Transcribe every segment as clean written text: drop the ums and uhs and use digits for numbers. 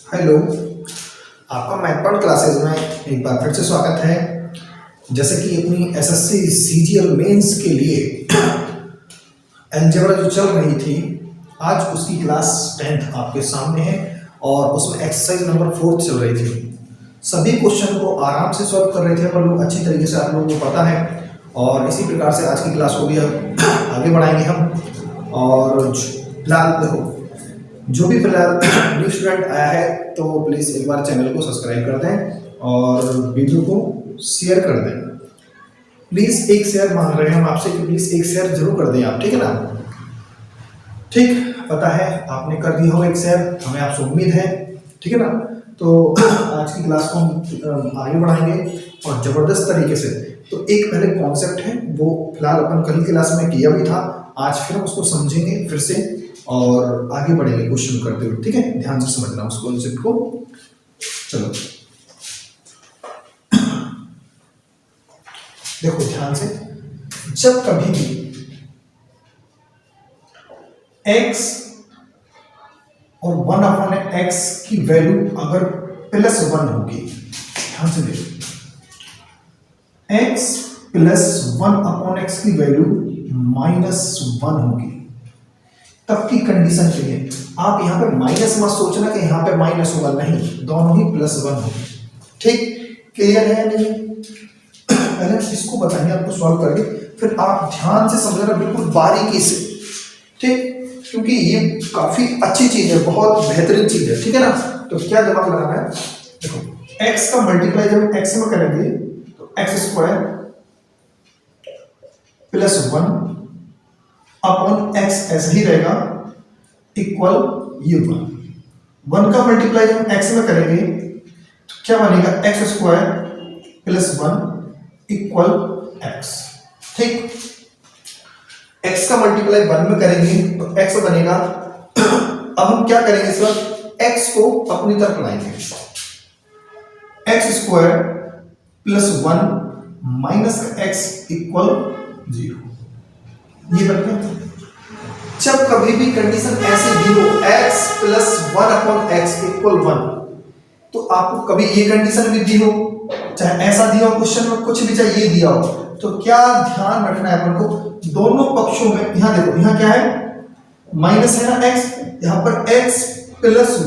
Hello, आपका मैथपॉइंट classes में एक बार फिर से स्वागत है। जैसे कि अपनी एसएससी सीजीएल मेंस के लिए अलजेब्रा जो चल रही थी, आज उसकी क्लास 10th आपके सामने है और उसमें एक्सरसाइज नंबर 4 चल रही थी। सभी क्वेश्चन को आराम से सॉल्व कर रहे थे पर लोग अच्छी तरीके से, आप लोगों को पता है। और इसी प्रकार से आज की क्लास को भी अब आगे बढ़ाएंगे हम। और फिलहाल देखो, जो भी फिलहाल न्यू स्टूडेंट आया है तो प्लीज़ एक बार चैनल को सब्सक्राइब कर दें और वीडियो को शेयर कर दें। प्लीज़ एक शेयर मांग रहे हैं हम आपसे कि प्लीज़ एक शेयर जरूर कर दें आप, ठीक है ना। ठीक, पता है आपने कर दिया हो एक शेयर, हमें आपसे उम्मीद है, ठीक है ना। तो आज की क्लास को हम आगे बढ़ाएंगे और ज़बरदस्त तरीके से। तो एक पहले कॉन्सेप्ट है वो फिलहाल अपन कल की क्लास में किया भी था, आज फिर हम उसको समझेंगे फिर से और आगे बढ़ेंगे क्वेश्चन करते हुए, ठीक है। ध्यान से समझना उस कॉन्सेप्ट को। चलो देखो ध्यान से, जब कभी भी x और 1/x की वैल्यू अगर +1 होगी, ध्यान से देखो, x + 1/x की वैल्यू -1 होगी, तब की कंडीशन के लिए आप यहां पे माइनस मत सोचना कि यहां पे माइनस होगा, नहीं, दोनों ही +1 होंगे। ठीक, क्लियर है या नहीं? पहले इसको बताएंगे आपको सॉल्व करके, फिर आप ध्यान से समझना बिल्कुल बारीकी से, ठीक, क्योंकि ये काफी अच्छी चीज है, बहुत बेहतरीन चीज है, ठीक है ना। तो क्या दिमाग लगाना है, देखो x का मल्टीप्लाई जब x में करेंगे तो x² + 1/x ऐसा ही रहेगा इक्वल ये 1 का मल्टीप्लाई जब x में करेंगे तो क्या बनेगा, x² + 1 इक्वल x। ठीक, x का मल्टीप्लाई 1 में करेंगे तो x बनेगा। अब हम क्या करेंगे, इस वक्त x को अपनी तरफ लाएंगे, x² + 1 - x इक्वल 0। ये बन गया। जब कभी भी कंडीशन ऐसे दी हो x + 1/x इक्वल 1, तो आपको कभी ये कंडीशन भी दी हो, चाहे ऐसा दिया हो क्वेश्चन में, कुछ भी चाहे ये दिया हो, तो क्या ध्यान रखना है अपन को, दोनों पक्षों में, यहां देखो, यहां क्या है, माइनस है ना x, यहां पर x +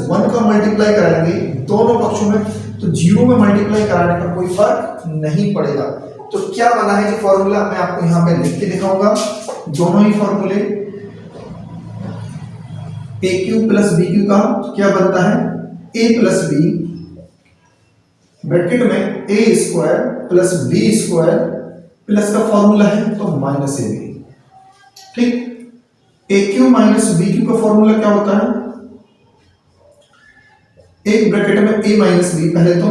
1 का मल्टीप्लाई कराएंगे दोनों पक्षों में, तो 0 में मल्टीप्लाई कराने पर कोई फर्क नहीं पड़ेगा। तो क्या बना है जो फॉर्मूला, मैं आपको यहां पे लिख के दिखाऊंगा, दोनों ही फॉर्मूले AQ + BQ का क्या बनता है, A + B ब्रैकेट में A² + B² प्लस का फॉर्मूला है तो -AB। ठीक, AQ - BQ का फॉर्मूला क्या होता है, एक ब्रैकेट में A - B पहले तो,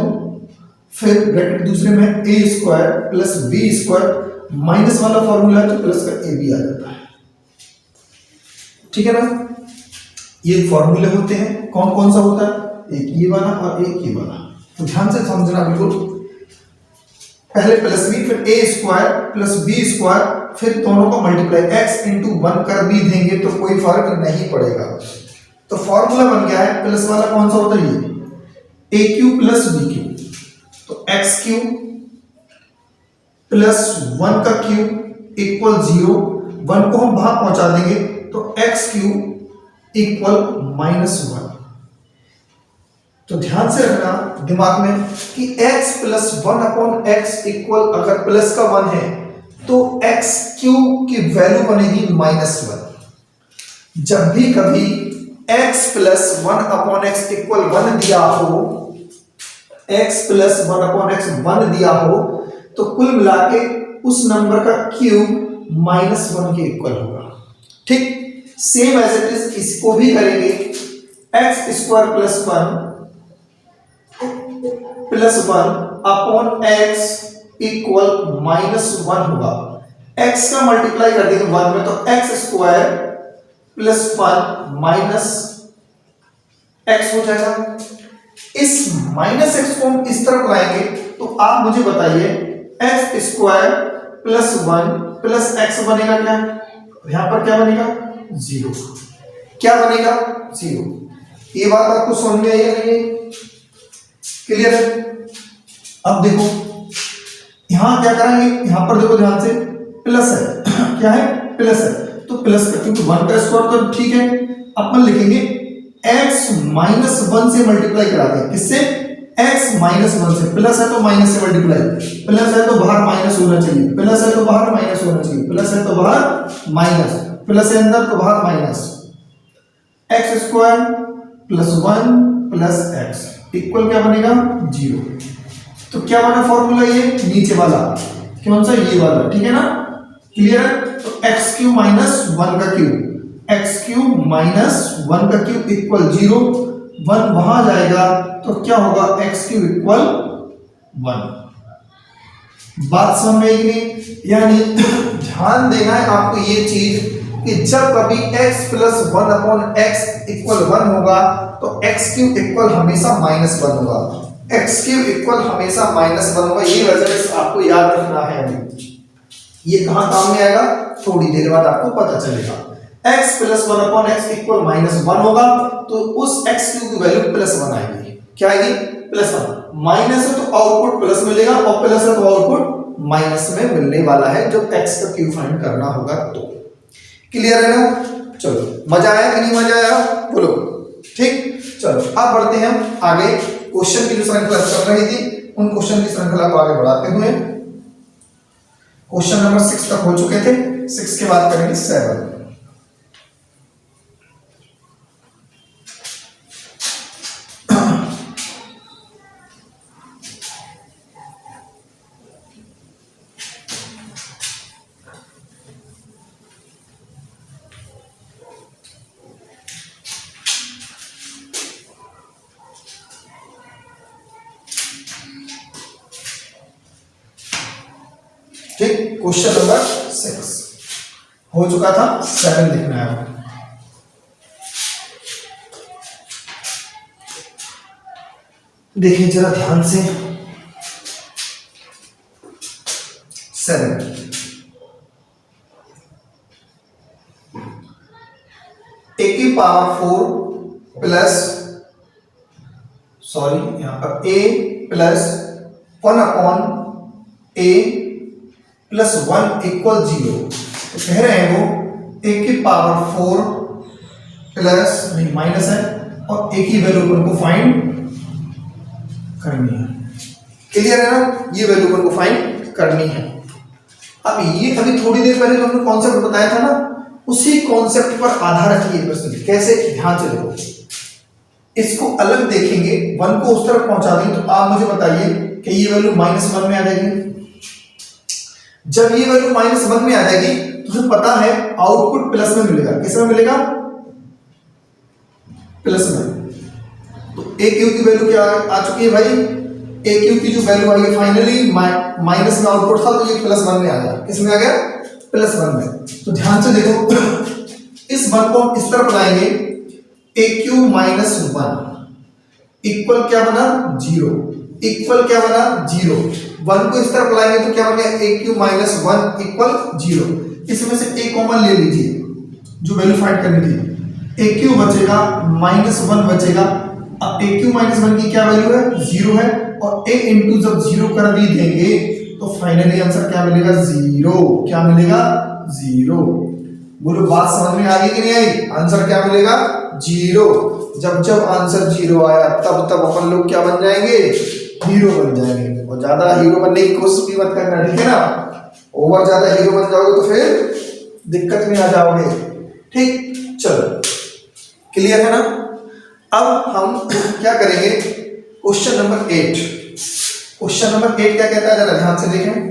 फिर ब्रैकेट दूसरे में A² + B², माइनस वाला फॉर्मूला है तो प्लस का AB आ जाता है, ठीक है ना। ये फॉर्मूले होते हैं, कौन कौन सा होता है, एक ये वाला और एक ये वाला, तो ध्यान से समझना बिल्कुल। पहले +b, फिर A² + B², फिर दोनों का मल्टीप्लाई x × 1 कर भी देंगे तो कोई फर्क नहीं पड़ेगा। तो फॉर्मूला बन गया है, प्लस वाला कौन सा होता है, ये AQ + BQ, तो x³ + 1 का क्यूब इक्वल 0, 1 को हम बाहर पहुंचा देंगे तो x³ इक्वल -1। तो ध्यान से रखना दिमाग में कि x + 1/x इक्वल, अगर प्लस का 1 है तो x³ की वैल्यू बनेगी -1। जब भी कभी x + 1/x इक्वल 1 दिया हो, x + 1/x 1 दिया हो, तो कुल मिला के उस नंबर का क्यूब -1 के इक्वल होगा। ठीक, सेम एज इट इज इसको भी करेंगे, x² + 1 + 1/x इक्वल -1 होगा। x का मल्टीप्लाई कर देंगे 1 में तो x² + 1 - x हो जाएगा। इस -x को हम इस तरफ लाएंगे तो आप मुझे बताइए, x² + 1 + x बनेगा क्या, यहां पर क्या बनेगा, 0। क्या बनेगा, 0। ये बात आपको समझ में आई है नहीं? क्लियर है? अब देखो यहां क्या करेंगे, यहां पर देखो ध्यान से प्लस है क्या है, प्लस है, तो प्लस का क्योंकि 1 का स्क्वायर तो ठीक है, अपन लिखेंगे x माइनस 1 से मल्टीप्लाई कराते हैं, किससे, x माइनस 1 से, प्लस है तो माइनस से मल्टीप्लाई, प्लस है तो बाहर माइनस होना चाहिए, प्लस है तो बाहर माइनस होना चाहिए, प्लस है तो बाहर माइनस, प्लस है अंदर तो बाहर minus, x square plus 1 plus x equal क्या बनेगा 0। तो क्या बना फॉर्मूला, ये नीचे वाला कौन सा, ये वाला, ठीक है ना, क्लियर है? तो एक्स क्यू माइनस 1 का क्यूब, एक्स क्यूब माइनस 1 का क्यूब इक्वल 0, 1 वहां जाएगा तो क्या होगा, एक्स क्यूब इक्वल 1। बात समझ में आई नहीं? यानी ध्यान देना है आपको ये चीज कि जब कभी x plus 1 upon x equal 1 होगा तो एक्स क्यूब इक्वल हमेशा माइनस 1 होगा, एक्स क्यूब इक्वल हमेशा माइनस 1 होगा। ये वजह आपको याद रखना है। अभी ये कहां काम में आएगा, थोड़ी देर बाद आपको पता चलेगा। x plus 1 upon x equal minus 1 होगा तो उस x क्यूब की वैल्यू प्लस 1 आएगी, क्या आएगी, प्लस 1। माइनस है तो आउटपुट प्लस मिलेगा और प्लस है तो आउटपुट माइनस में मिलने वाला है जब x का क्यूब फाइंड करना होगा तो। क्लियर है ना? चलो, मजा आया कि नहीं मजा आया, बोलो। ठीक, चलो अब बढ़ते हैं हम आगे। क्वेश्चन की जो श्रृंखला चल रही थी उन क्वेश्चन की श्रृंखला को आगे बढ़ाते हुए क्वेश्चन नंबर 6 तक हो चुके थे, 6 के बाद करेंगे 7। ठीक, क्वेश्चन नंबर 6 हो चुका था, 7 लिखना है। देखिए जरा ध्यान से, 7 a की पावर 4 प्लस, सॉरी यहां पर a plus 1 upon a plus 1 equal 0। तो कह रहे हैं वो a की पावर 4 प्लस, नहीं माइनस है, और a की वैल्यू अपन को फाइंड करनी है। क्लियर है ना? ये वैल्यू अपन को फाइंड करनी है। अब ये अभी थोड़ी देर पहले जो हमने कॉन्सेप्ट बताया था ना, उसी कॉन्सेप्ट पर आधारित ये प्रश्न। कैसे, ध्यान से देखो, इसको अलग देखेंगे, 1 को उस तरफ पहुंचा देंगे तो आप मुझे बताइए कि ये वैल्यू -1 में आ जाएगी। जब ये वैल्यू -1 में आ जाएगी तो हमें पता है आउटपुट प्लस में मिलेगा। किस में मिलेगा, प्लस में। तो ए क्यू की वैल्यू क्या आ चुकी है भाई, ए क्यू की जो वैल्यू आई है फाइनली माइनस में आउटपुट था तो ये +1 में आ गया। किस में आ गया, +1 में। तो ध्यान से देखो, इस 1 को हम इस तरफ लाएंगे, ए क्यू माइनस 1 इक्वल क्या बना 0, इक्वल क्या बना 0। 1 को इस तरफ लाएंगे तो क्या बन गया, ए क्यू माइनस 1 इक्वल 0। इसमें से ए कॉमन ले लीजिए, जो वैल्यू फाइंड करनी थी, ए क्यू बचेगा -1 बचेगा। अब ए क्यू -1 की क्या वैल्यू है, 0 है, और ए इंटू जब 0 कर भी देंगे तो फाइनली आंसर क्या मिलेगा, 0। क्या मिलेगा, 0। बोलो बात समझ में आ गई कि नहीं आई? आंसर क्या मिलेगा, 0। जब जब आंसर 0 आया तब तब अपन लोग क्या बन जाएंगे, हीरो बन जाएंगे। और ज्यादा हीरो बनने की कोशिश भी मत करना, ठीक है ना? ओवर ज्यादा हीरो बन जाओगे तो फिर दिक्कत में आ जाओगे। ठीक, चलो क्लियर है ना? अब हम क्या करेंगे, क्वेश्चन नंबर 8। क्वेश्चन नंबर 8 क्या कहता है, जरा ध्यान से देखें।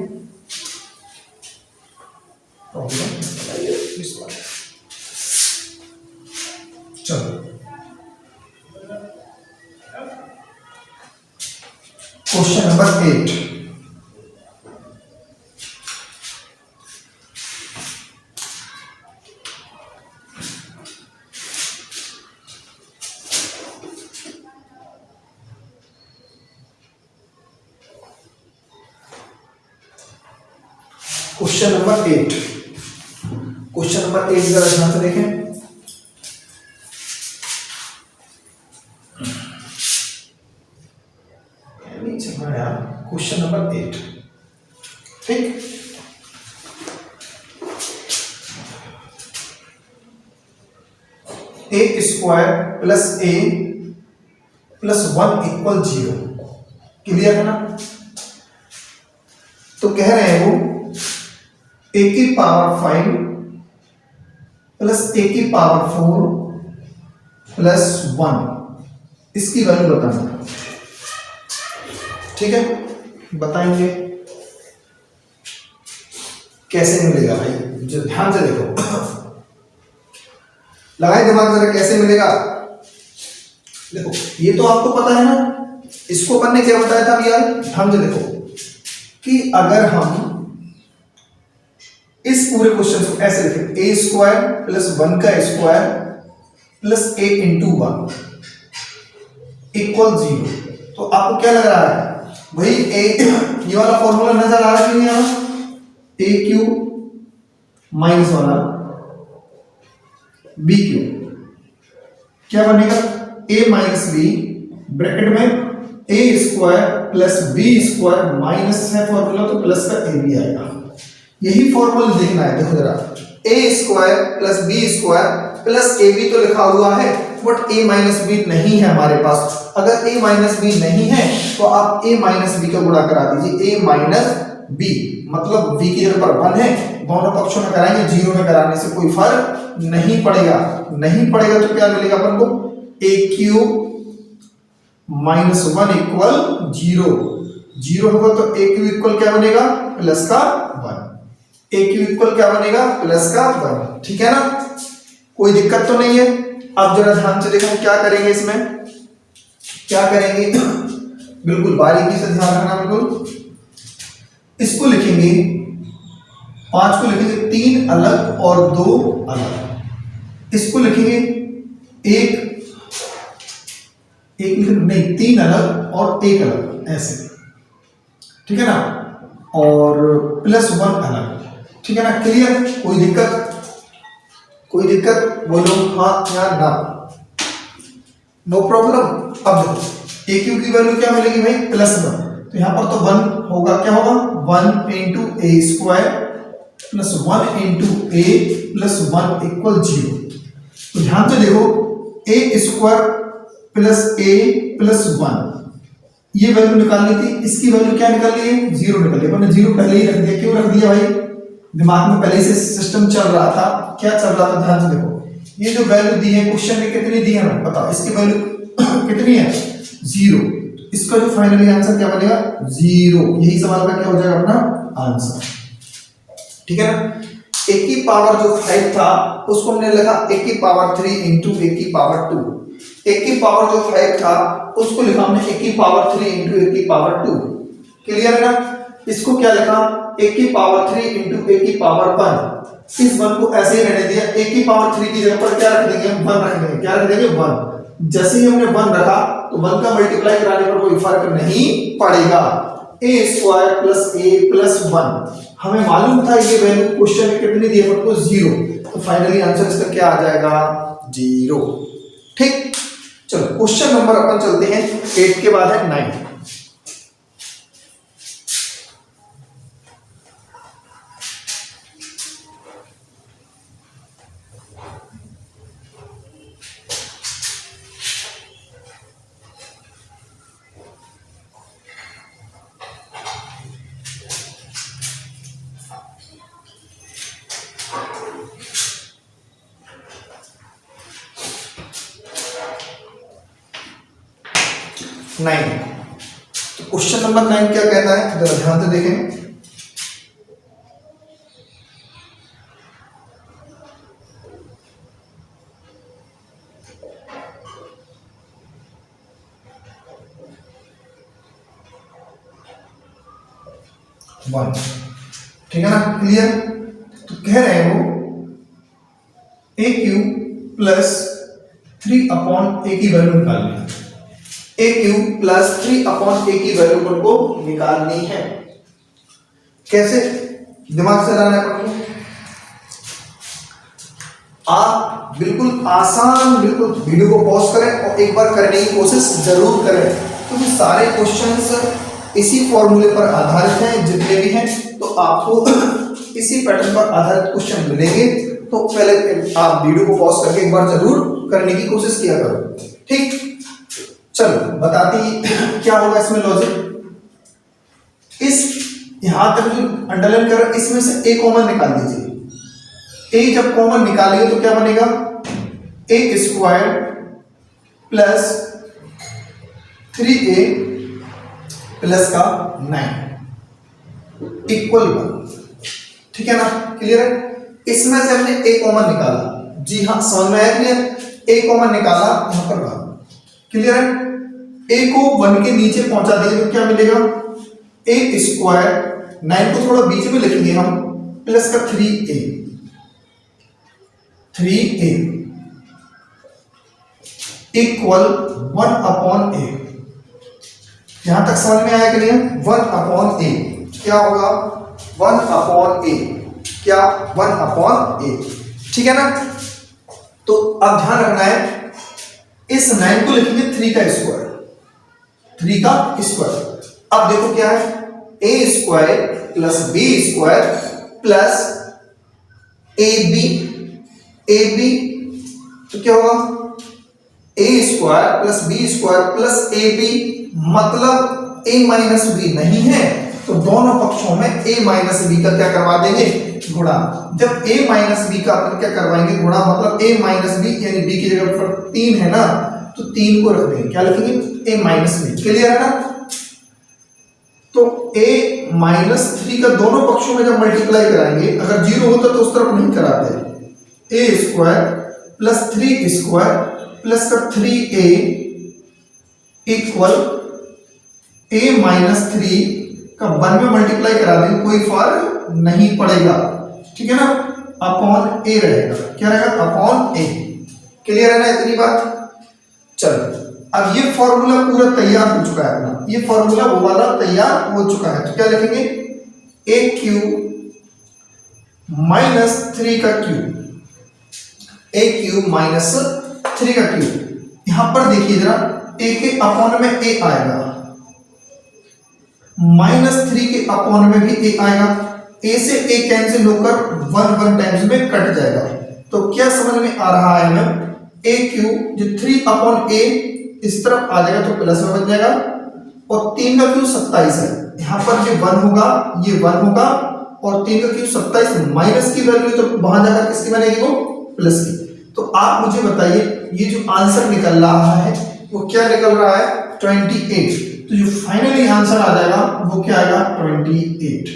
चलो question number 8। Question number 8, question number 8 जरा ध्यान से देखें। आया क्वेश्चन नंबर 8। ठीक, ए स्क्वायर प्लस ए प्लस 1 इक्वल 0। क्लियर है ना? तो कह रहे हैं वो ए की पावर 5 प्लस ए की पावर 4 प्लस 1, इसकी वैल्यू बताना। ठीक है, बताएंगे कैसे मिलेगा भाई, जो ध्यान से देखो, लगाए दिमाग जरा, कैसे मिलेगा। देखो ये तो आपको पता है ना, इसको अपन ने क्या बताया था यार, ध्यान से देखो कि अगर हम इस पूरे क्वेश्चन को ऐसे लिखें, ए स्क्वायर प्लस 1 का स्क्वायर प्लस ए इंटू 1 इक्वल 0, तो आपको क्या लग रहा है भाई, ए ये वाला फॉर्मूला नजर आ रहा है कि नहीं आ रहा, ए क्यू माइनस वाला बी क्यू, क्या बनेगा ए माइनस बी ब्रैकेट में A square plus B square minus है फॉर्मूला, तो प्लस का ए बी आएगा। यही फॉर्मूला देखना है, देखो जरा, A square plus B square plus A B तो लिखा हुआ है, बट ए माइनस बी नहीं है हमारे पास। अगर ए माइनस बी नहीं है तो आप ए माइनस बी का गुणा करा दीजिए, ए माइनस बी मतलब बी की जगह पर 1 है, दोनों पक्षों में कराएंगे, 0 में कराने से कोई फर्क नहीं पड़ेगा। नहीं पड़ेगा तो क्या मिलेगा अपन को, ए क्यूब माइनस 1 इक्वल 0। 0 होगा तो ए क्यूब इक्वल क्या बनेगा, प्लस का 1। ए क्यूब इक्वल क्या बनेगा, प्लस का 1। ठीक है ना, कोई दिक्कत तो नहीं है। अब जरा ध्यान से देखो क्या करेंगे, इसमें क्या करेंगे बिल्कुल बारीकी से ध्यान रखना, बिल्कुल इसको लिखेंगे 5 को लिखेंगे 3 अलग और 2 अलग, इसको लिखेंगे एक नहीं 3 अलग और 1 अलग, ऐसे, ठीक है ना, और प्लस 1 अलग, ठीक है ना। क्लियर, कोई दिक्कत, कोई दिक्कत बोलो हाँ या ना, नो प्रॉब्लम। अब देखो ए क्यू की वैल्यू क्या मिलेगी भाई, प्लस 1, तो यहां पर तो 1 होगा, क्या होगा 1 इंटू ए स्क्वायर प्लस 1 इंटू ए प्लस 1 इक्वल 0। तो ध्यान से देखो ए स्क्वायर प्लस ए प्लस 1, ये वैल्यू निकालनी थी, इसकी वैल्यू क्या निकाल ली है, 0 निकाल ली। मैंने 0 पहले ही रख दिया, क्यों रख दिया भाई, दिमाग में पहले से सिस्टम चल रहा था। क्या चल रहा था, ध्यान से देखो, ये जो वैल्यू दी है क्वेश्चन में कितनी दी है बताओ, इसकी वैल्यू कितनी है 0, इसका जो फाइनली आंसर क्या बनेगा 0। यही सवाल का क्या हो जाएगा अपना आंसर, ठीक है ना। ए की पावर जो 5 था उसको हमने लिखा ए की पावर 3 इंटू ए की पावर 2। ए की पावर जो 5 था उसको लिखा हमने ए की पावर 3 इंटू ए की पावर 2। क्लियर है ना। इसको क्या लिखा ए की पावर 3 इंटू ए की पावर 1। इस 1 को ऐसे ही रहने दिया, ए की पावर 3 की जगह पर क्या रख देंगे, 1 रख देंगे। क्या रख देंगे 1। जैसे ही हमने 1 रखा तो 1 का मल्टीप्लाई कराने पर कोई फर्क नहीं पड़ेगा। ए स्क्वायर प्लस ए प्लस 1, हमें मालूम था ये वैल्यू क्वेश्चन में कितनी दी है हमको 0, तो फाइनली आंसर इसका क्या आ जाएगा 0। ठीक, चलो क्वेश्चन नंबर अपन चलते हैं 8 के बाद है 9। तो क्वेश्चन नंबर 9 क्या कहता है, जरा ध्यान से देखें। वन, ठीक है ना, क्लियर। तो कह रहे हैं वो ए क्यू प्लस 3 अपॉन ए की वैल्यू निकालनी है। ए क्यूब प्लस 3 अपॉन ए की वैल्यू अपन को निकालनी है। कैसे, दिमाग से लाना है अपन को। आप बिल्कुल आसान, बिल्कुल वीडियो को पॉज करें और एक बार करने की कोशिश जरूर करें, क्योंकि सारे क्वेश्चंस इसी फॉर्मूले पर आधारित हैं जितने भी हैं, तो आपको इसी पैटर्न पर आधारित क्वेश्चन मिलेंगे। तो पहले आप वीडियो को पॉज करके एक बार जरूर करने की कोशिश किया करो, ठीक। चलो बताती क्या होगा इसमें लॉजिक। इस यहां तक जो अंडरलाइन कर इसमें से ए कॉमन निकाल दीजिए। ए जब कॉमन निकालिए तो क्या बनेगा, A square plus 3a plus का 9 इक्वल 1, ठीक है ना, क्लियर है। इसमें से हमने ए कॉमन निकाला, जी हाँ समझ में आया क्लियर। ए कॉमन निकाला यहां पर 1, क्लियर है। ए को 1 के नीचे पहुंचा देंगे तो क्या मिलेगा, ए स्क्वायर 9 को थोड़ा बीच में लिखेंगे हम, प्लस का 3a इक्वल 1/a। यहां तक समझ में आया कि नहीं, 1/a क्या होगा, 1/a क्या, 1/a, ठीक है ना। तो अब ध्यान रखना है, इस 9 को लिखेंगे 3 का स्क्वायर, 3 का स्क्वायर। अब देखो क्या है, A square plus B square plus A B, तो क्या होगा, A square plus B square plus A B, मतलब ए माइनस बी नहीं है तो दोनों पक्षों में a माइनस बी का क्या करवा देंगे, गुणा। जब a माइनस बी का अपन क्या करवाएंगे, गुणा, मतलब a माइनस बी यानी b की जगह पर 3 है ना, तो 3 को रख देंगे, क्या लिखेंगे, a माइनस बी, क्लियर है ना। तो a माइनस 3 का दोनों पक्षों में जब मल्टीप्लाई कराएंगे, अगर 0 होता तो उस तरफ नहीं कराते, a square plus 3 square plus का 3a इक्वल a माइनस 3 का 1 में मल्टीप्लाई करा देंगे, कोई फर्क नहीं पड़ेगा, ठीक है ना, अपॉन ए रहेगा, क्या रहेगा, अपॉन ए, क्लियर है ना इतनी बात। चलो अब ये फॉर्मूला पूरा तैयार हो चुका है अपना, ये फॉर्मूला वो वाला तैयार हो चुका है, तो क्या लिखेंगे, ए क्यूब माइनस 3 का क्यूब, ए क्यूब माइनस 3 का क्यूब। यहां पर देखिए जरा, ए के अपॉन में ए आएगा, -3 के अपॉन में भी ए आएगा, ए से ए कैंसिल होकर 1 टाइम्स में कट जाएगा। तो क्या समझ में आ रहा है हमें, ए क्यूब जो 3/a इस तरफ आ जाएगा तो प्लस में बन जाएगा, और 3 का क्यूब 27 है, यहां पर जो 1 होगा ये 1 होगा, और 3 का क्यूब 27 माइनस की वैल्यू तो वहां जाकर किसकी बनेगी, वो प्लस की। तो आप मुझे बताइए ये जो आंसर निकल रहा है वो क्या निकल रहा है, 28। तो जो फाइनली आंसर आ जाएगा वो क्या आएगा, 28।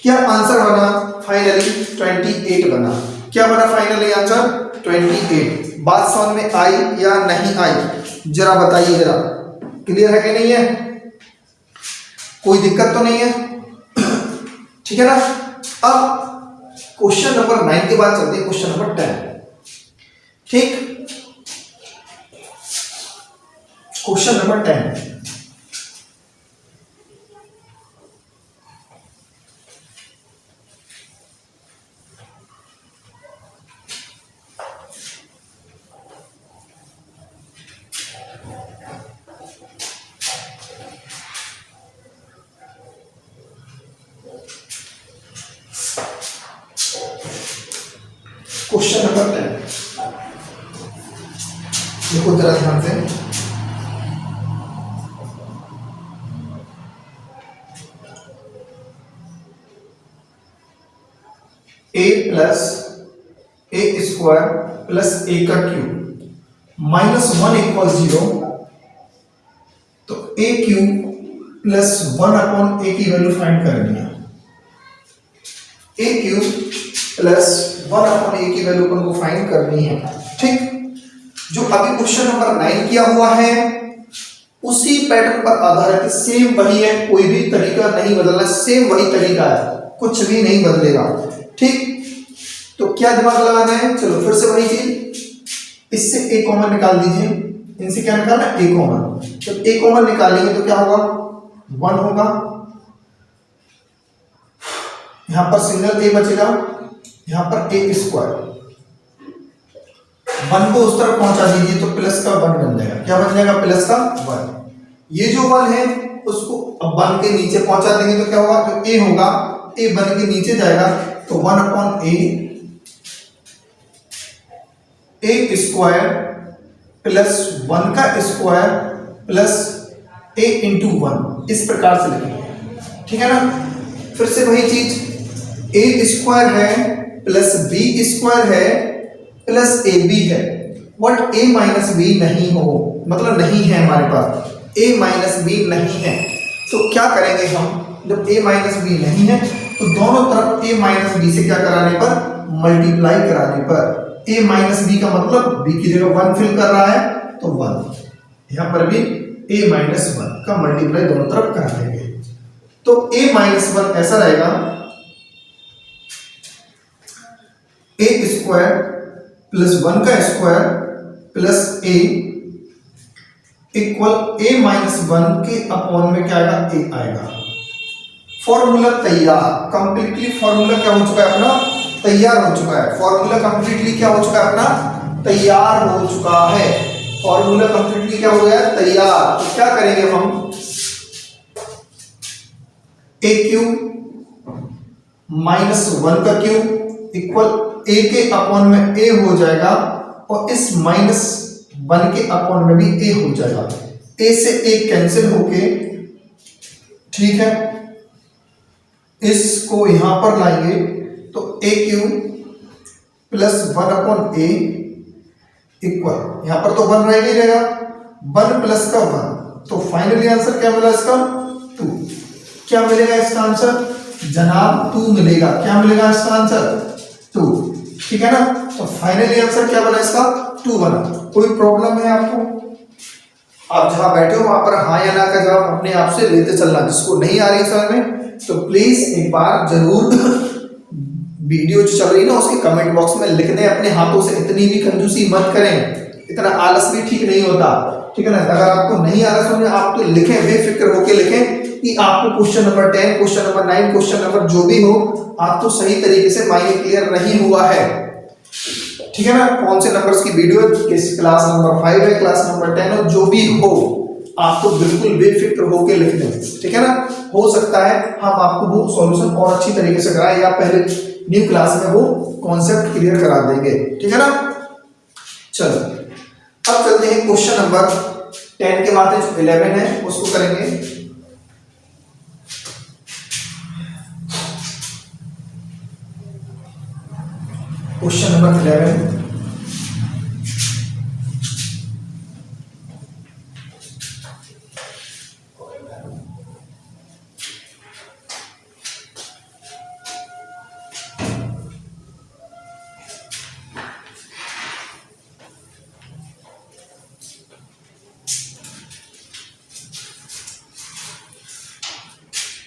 क्या आंसर बना, फाइनली 28 बना। क्या बना फाइनली आंसर, 28। बात समझ में आई या नहीं आई, जरा बताइए जरा, क्लियर है कि नहीं है, कोई दिक्कत तो नहीं है, ठीक है ना। अब क्वेश्चन नंबर 9 के बाद चलते हैं क्वेश्चन नंबर 10, ठीक। क्वेश्चन नंबर 10, क्वेश्चन नंबर 10 देखो जरा ध्यान से, a plus A square plus A का क्यूब -1 इक्वल 0, तो ए क्यूब प्लस 1/a की वैल्यू फाइंड करनी है। ए क्यूब प्लस 1/a की वैल्यू अपन को फाइंड करनी है, ठीक। जो अभी क्वेश्चन नंबर 9 किया हुआ है उसी पैटर्न पर आधारित, सेम वही है, कोई भी तरीका नहीं बदला, सेम वही तरीका है, कुछ भी नहीं बदलेगा, ठीक। तो क्या दिमाग लगाना है, चलो फिर से वही चीज, इससे ए कॉमन निकाल दीजिए, इनसे क्या निकालना है, ए कॉमन। जब ए कॉमन निकालेंगे तो क्या होगा, 1 होगा, यहां पर सिंगल ए बचेगा, यहां पर ए स्क्वायर, 1 को उस तरफ पहुंचा दीजिए तो प्लस का 1 बन जाएगा, क्या बन जाएगा, प्लस का 1। ये जो 1 है उसको अब 1 के नीचे पहुंचा देंगे तो क्या होगा, तो a होगा, a 1 के नीचे जाएगा तो 1/a a स्क्वायर प्लस 1 का स्क्वायर प्लस a इंटू 1, इस प्रकार से लिखेंगे, ठीक है ना। फिर से वही चीज, a स्क्वायर है प्लस b स्क्वायर है प्लस ab है, बट a माइनस b नहीं हो, मतलब नहीं है हमारे पास, a माइनस b नहीं है, तो क्या करेंगे हम, जब a माइनस b नहीं है तो दोनों तरफ a माइनस b से क्या कराने पर, मल्टीप्लाई कराने पर, a माइनस b का मतलब b की जगह 1 फिल कर रहा है तो 1, यहां पर भी a माइनस 1 का मल्टीप्लाई दोनों तरफ करा देंगे, तो a माइनस 1 ऐसा रहेगा, a स्क्वायर प्लस 1 का square plus a equal a minus 1 के अपॉन में क्या आएगा, a आएगा। फॉर्मूला तैयार, कंप्लीटली फॉर्मूला क्या हो चुका है अपना, तैयार हो चुका है, फॉर्मूला कंप्लीटली क्या हो चुका है अपना, तैयार हो चुका है, फॉर्मूला कंप्लीटली क्या हो गया, तैयार। तो क्या करेंगे हम, a क्यूब माइनस 1 का क्यूब इक्वल a के अपॉन में a हो जाएगा, और इस माइनस 1 के अपॉन में भी a हो जाएगा, a से a कैंसिल होके, ठीक है, इसको यहां पर लाएंगे तो a cube plus 1/a equal, यहां पर तो 1 रहेगा ही रहेगा, 1 प्लस का 1, तो फाइनली आंसर क्या मिला इसका, 2। क्या मिलेगा इसका आंसर जनाब, 2 मिलेगा, क्या मिलेगा इसका आंसर, 2, ठीक है ना। तो फाइनली आंसर क्या बना इसका, 2 बना। कोई प्रॉब्लम है आपको, आप जहां बैठे हो वहां पर हाँ या ना का जवाब अपने आप से लेते चलना, जिसको नहीं आ रही समझ में तो प्लीज एक बार जरूर वीडियो जो चल रही है ना उसके कमेंट बॉक्स में लिख दें अपने हाथों से, इतनी भी कंजूसी मत करें, इतना आलस भी ठीक नहीं होता, ठीक है ना। अगर आपको नहीं आ रहा समझ आप तो लिखें, बेफिक्र होकर लिखें कि आपको question number 10, question number 9, question number जो भी हो, आपको सही तरीके से माइंड क्लियर नहीं हुआ है, ठीक है ना। कौन से नंबर्स की वीडियो, किस क्लास नंबर 5 है, क्लास नंबर 10 हो, जो भी हो आपको बिल्कुल बेफिक्र होकर लिख दें, ठीक है ना। हो सकता है हम आपको वो सॉल्यूशन और अच्छी तरीके से कराएं या पहले न्यू क्लास में वो कॉन्सेप्ट क्लियर करा देंगे, ठीक है ना। चलो अब चलते हैं क्वेश्चन नंबर 10 के बाद जो 11 है उसको करेंगे। Question number 11,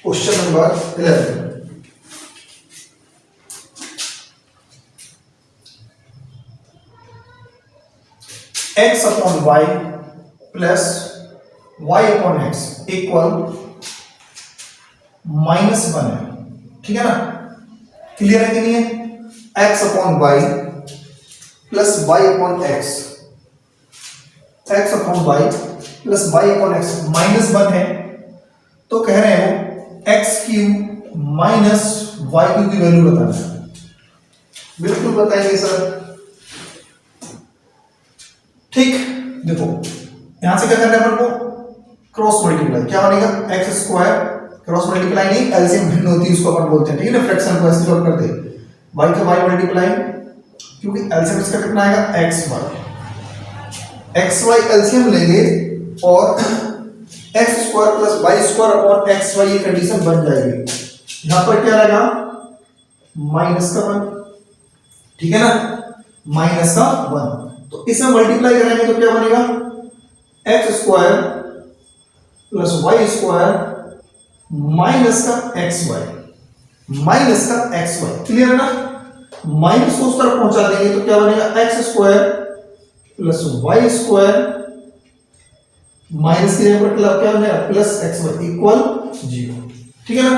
question number 11, x upon y plus y upon x equal -1 है, ठीक है ना। क्लियर है कि नहीं है, x upon y plus y upon x, x upon y plus y upon x -1 है, तो कह रहे हैं वो x cube minus y cube की वैल्यू बताना है। बिल्कुल बताएंगे सर, ठीक। देखो यहां से क्या करना है अपन को, क्रॉस मल्टीप्लाई, क्या बनेगा एक्स स्क्वायर, क्रॉस मल्टीप्लाई नहीं एलसीएम भिन्न होती है उसको अपन बोलते हैं, ठीक है ना। फ्रैक्शन को ऐसे सॉल्व करते हैं, y का y मल्टीप्लाई, क्योंकि एलसीएम इसका कितना आएगा xy एलसीएम लेंगे और x square plus y square upon x y, ये कंडीशन बन जाएगी। यहां पर क्या रहेगा माइनस का 1, ठीक है ना, माइनस का 1, तो इसमें मल्टीप्लाई करेंगे तो क्या बनेगा x square plus y square minus का एक्स वाई, माइनस का एक्स वाई, क्लियर है ना। माइनस को उस तरफ पहुंचा देंगे तो क्या बनेगा x square plus y square minus की जगह पर क्या बनेगा प्लस एक्स वाई इक्वल 0, ठीक है ना।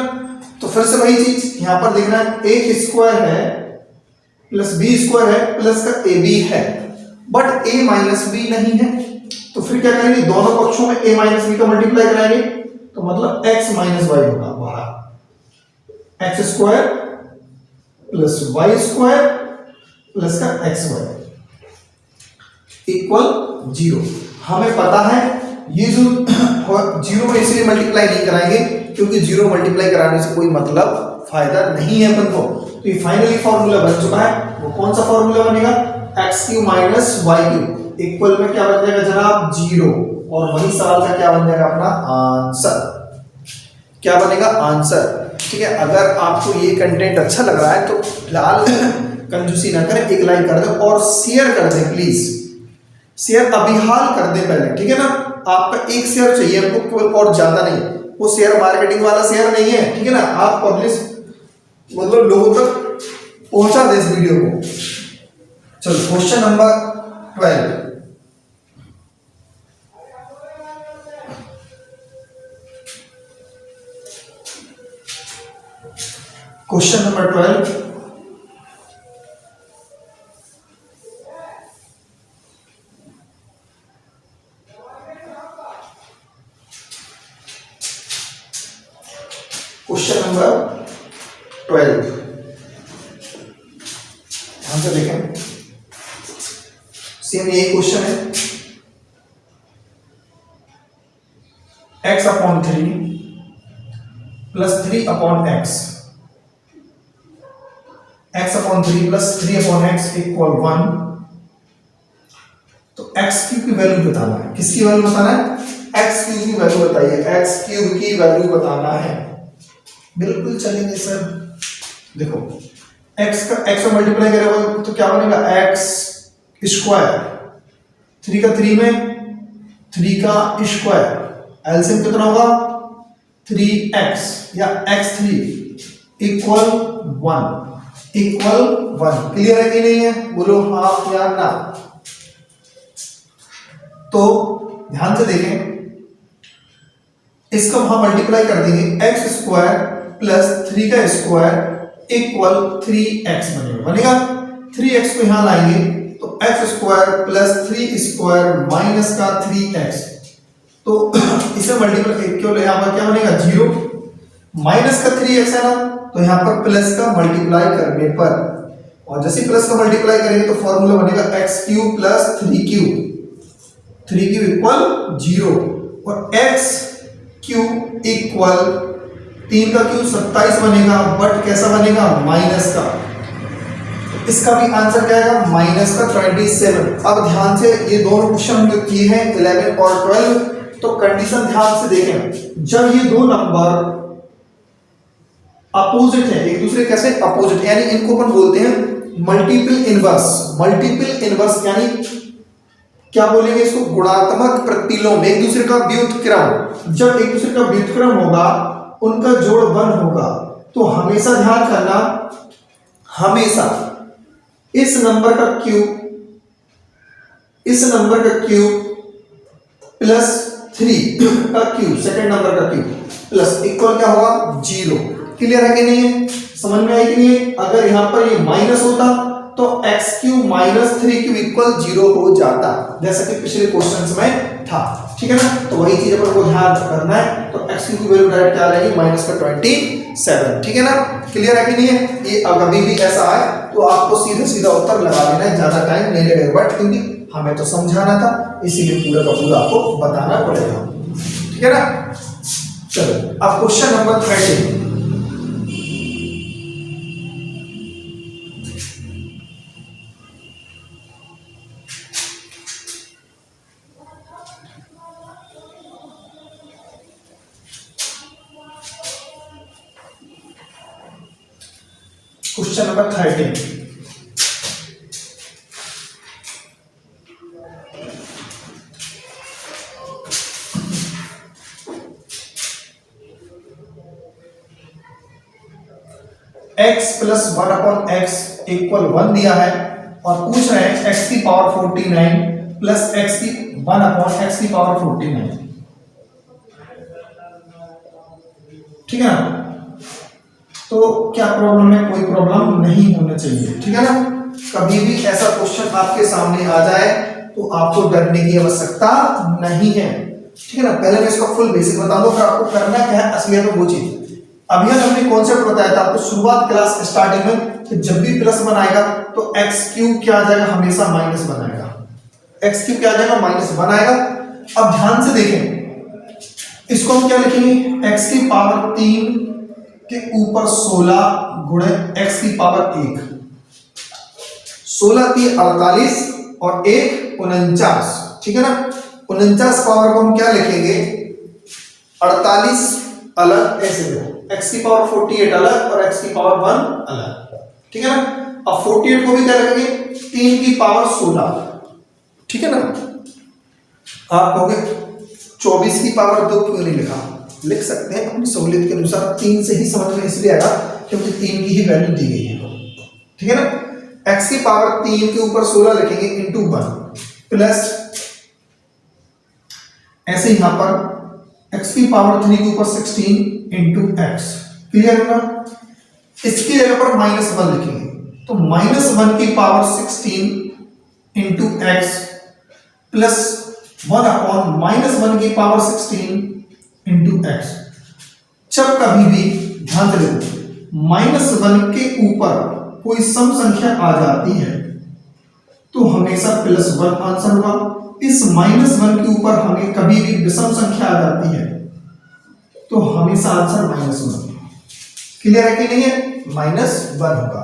तो फिर से वही चीज यहां पर देखना है, ए स्क्वायर है प्लस बी स्क्वायर है प्लस का ए बी है, बट ए माइनस बी नहीं है, तो फिर क्या करेंगे, दोनों पक्षों में a माइनस बी का मल्टीप्लाई कराएंगे, तो मतलब x माइनस वाई होगा बाहर, x square plus y square plus का एक्स वाई इक्वल 0। हमें पता है ये जो 0 में इसलिए मल्टीप्लाई नहीं कराएंगे क्योंकि 0 मल्टीप्लाई कराने से कोई मतलब फायदा नहीं है अपन को। तो ये फाइनली फॉर्मूला बन चुका है। वो कौन सा फॉर्मूला बनेगा, x cube minus y cube equal में क्या बन जाएगा जनाब 0, और वही सवाल का क्या बन जाएगा अपना आंसर, क्या बनेगा आंसर। ठीक है, अगर आपको ये कंटेंट अच्छा लग रहा है तो फिलहाल कंजूसी ना करें, एक लाइक कर दो और शेयर कर दें प्लीज, शेयर अभी हाल कर दें पहले, ठीक है ना। आपका एक शेयर चाहिए हमको केवल, और ज्यादा नहीं। वो शेयर मार्केटिंग वाला शेयर नहीं है, ठीक है ना। आप पब्लिश मतलब लोगों तक पहुंचा दे इस वीडियो को। चलो question number 12, question number 12, question number 12 ध्यान से देखें, सेम यही क्वेश्चन है। x upon 3 plus 3 upon x, x upon 3 plus 3 upon x equal 1। तो एक्स क्यूब की वैल्यू बताना है, किसकी वैल्यू बताना है, एक्स क्यूब की वैल्यू बताइए, एक्स क्यूब की वैल्यू बताना है। बिल्कुल चलेंगे सर। देखो x का x में मल्टीप्लाई करेगा तो क्या बनेगा x स्क्वायर, 3 का 3 में 3 का स्क्वायर, एलसीएम कितना होगा 3x या x3 इक्वल 1। क्लियर है कि नहीं है, बोलो हाँ या ना। तो ध्यान से देखें, इसका वहां मल्टीप्लाई कर देंगे, एक्स स्क्वायर प्लस 3 का स्क्वायर इक्वल 3x बनेगा। 3x को यहां लाएंगे तो x square plus 3 square minus का 3x, तो इसे मल्टीप्लाई क्यों, यहां पर क्या बनेगा 0, माइनस का 3x है ना, तो यहां पर प्लस का मल्टीप्लाई करने पर, और जैसे प्लस का मल्टीप्लाई करेंगे तो फॉर्मूला बनेगा x cube plus 3 cube equal 0, और एक्स क्यूब इक्वल 3 का क्यूब 27 बनेगा, बट कैसा बनेगा माइनस का। इसका भी आंसर क्या आएगा माइनस का 27। अब ध्यान से ये दोनों क्वेश्चन हम जो किए हैं 11 और 12, तो कंडीशन ध्यान से देखें। जब ये दो नंबर अपोजिट है एक दूसरे, कैसे अपोजिट, यानी इनको अपन बोलते हैं मल्टीपल इनवर्स यानी क्या बोलेंगे इसको, गुणात्मक प्रतिलोम, एक दूसरे का व्युत्क्रम। जब एक दूसरे का व्युत्क्रम होगा उनका जोड़ 1 होगा, तो हमेशा ध्यान करना, हमेशा इस नंबर का क्यूब प्लस 3 का क्यूब, सेकंड नंबर का क्यूब प्लस इक्वल क्या होगा 0। क्लियर है कि नहीं है, समझ में आई कि नहीं है। अगर यहां पर ये माइनस होता तो x cube minus 3 cube equal 0 हो जाता, जैसा कि पिछले क्वेश्चंस में था, ठीक है ना। तो वही चीज अपन को ध्यान रखना है। तो x क्यूब की वैल्यू डायरेक्ट क्या आ जाएगी माइनस का 27, ठीक है ना। क्लियर है कि नहीं है। ये अभी भी ऐसा है तो आपको सीधा उत्तर लगा देना है, ज्यादा टाइम नहीं लगेगा, बट क्योंकि हमें तो समझाना था इसीलिए पूरा का पूरा आपको बताना पड़ेगा, ठीक है ना। चलो अब question number 13, question number 13, x plus 1 upon x equal 1 दिया है, और पूछ रहे हैं x की पावर 49 प्लस x की 1 अपॉन x की पावर 49, ठीक है ना। तो क्या प्रॉब्लम है, कोई प्रॉब्लम नहीं होना चाहिए, ठीक है ना। कभी भी ऐसा क्वेश्चन आपके सामने आ जाए तो आपको डरने की आवश्यकता नहीं है, ठीक है ना। पहले मैं इसका फुल बेसिक बता दूं, फिर आपको करना क्या है असलियत में वो चीज। अभी हमने कॉन्सेप्ट बताया था आपको शुरुआत क्लास स्टार्टिंग में कि जब भी प्लस वन आएगा तो एक्स क्यूब क्या आ जाएगा, हमेशा माइनस वन आएगा। एक्स क्यूब क्या आ जाएगा, माइनस वन आएगा। अब ध्यान से देखें, इसको हम क्या लिखेंगे, एक्स की पावर 3 के ऊपर 16 गुणे एक्स की पावर 1। 16 3 48 और 1 49, ठीक है ना। 49 पावर को हम क्या लिखेंगे, 48 अलग ऐसे देखो, एक्स की पावर 48 अलग और एक्स की पावर 1 अलग, ठीक है ना। अब 48 को भी क्या लिखेंगे, 3 की पावर 16, ठीक है ना। आप कहोगे 24 की पावर 2 क्यों नहीं लिखा, लिख सकते हैं अपनी सहूलियत के अनुसार। 3 से ही समझ में इसलिए आएगा क्योंकि 3 की ही वैल्यू दी गई है, ठीक है ना। x की पावर 3 के ऊपर 16 लिखेंगे इंटू 1 प्लस ऐसे यहां पर x की पावर 3 के ऊपर 16 इंटू एक्स, क्लियर है ना। इसकी जगह पर -1 लिखेंगे तो -1 की power 16 into x plus 1 upon -1 की पावर 16 इंटू एक्स। जब कभी भी ध्यान से देखो -1 के ऊपर कोई सम संख्या आ जाती है तो हमेशा +1 आंसर होगा। इस -1 के ऊपर हमें कभी भी विषम संख्या आ जाती है तो हमेशा आंसर -1, क्लियर है कि नहीं है, -1 होगा।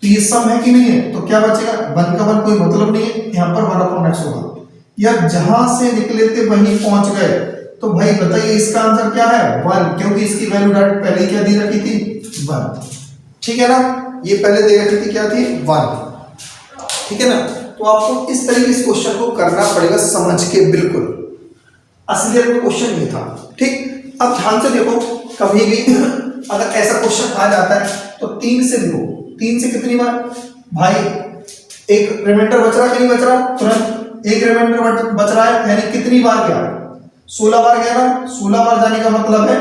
तो ये सम है कि नहीं है, तो क्या बचेगा, 1 का 1 कोई मतलब नहीं है, यहां पर 1/x होगा। या जहां से निकले थे वहीं पहुंच गए, तो भाई बताइए इसका आंसर क्या है, 1, क्योंकि इसकी वैल्यू डायरेक्ट पहले क्या दी रखी थी, 1, ठीक है ना। ये पहले दे रखी थी क्या थी, 1, ठीक है ना। तो आपको इस तरीके से क्वेश्चन को करना पड़ेगा समझ के, बिल्कुल असलियत में क्वेश्चन ये था, ठीक। अब ध्यान से देखो, कभी भी अगर ऐसा क्वेश्चन आ जाता है तो 3 से देखो, 3 से कितनी बार भाई एक रिमाइंडर बच रहा कि नहीं बच रहा, तुरंत एक रिमाइंडर बच रहा है, यानी कितनी बार गया, 16 बार गया ना। 16 बार जाने का मतलब है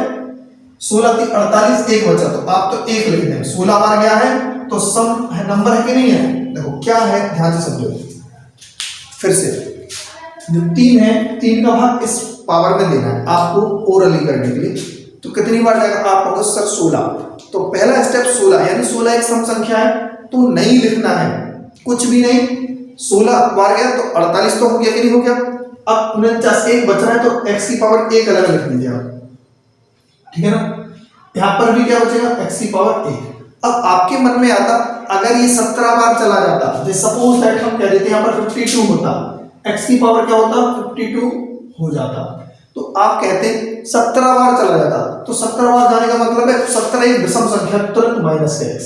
16 3 48, एक बचा, तो आप तो 1 लिख दें, 16 बार गया है तो सम है, नंबर है कि नहीं है। देखो क्या है, ध्यान से समझो फिर से, जो 3 है 3 का भाग इस पावर में देना है आपको ओरली करने के लिए, तो कितनी बार जाएगा, आप कहोगे सर 16, तो पहला स्टेप 16, यानी 16 एक सम संख्या है तो नहीं लिखना है कुछ भी नहीं। 16 बार गया तो 48 तो हो गया कि नहीं हो गया। अब 49 एक बच रहा है तो x की पावर 1 अलग लिख दीजिए आप, ठीक है ना। यहां पर भी क्या बचेगा, x की पावर 1। अब आपके मन में आता अगर ये 17 बार चला जाता, जैसे सपोज दैट हम कह देते हैं यहां पर 52 होता, x की पावर क्या होता, 52 हो जाता, तो आप कहते 17 बार चला जाता, तो 17 बार जाने का मतलब है 17 एक विषम संख्या, तुरंत माइनस का x।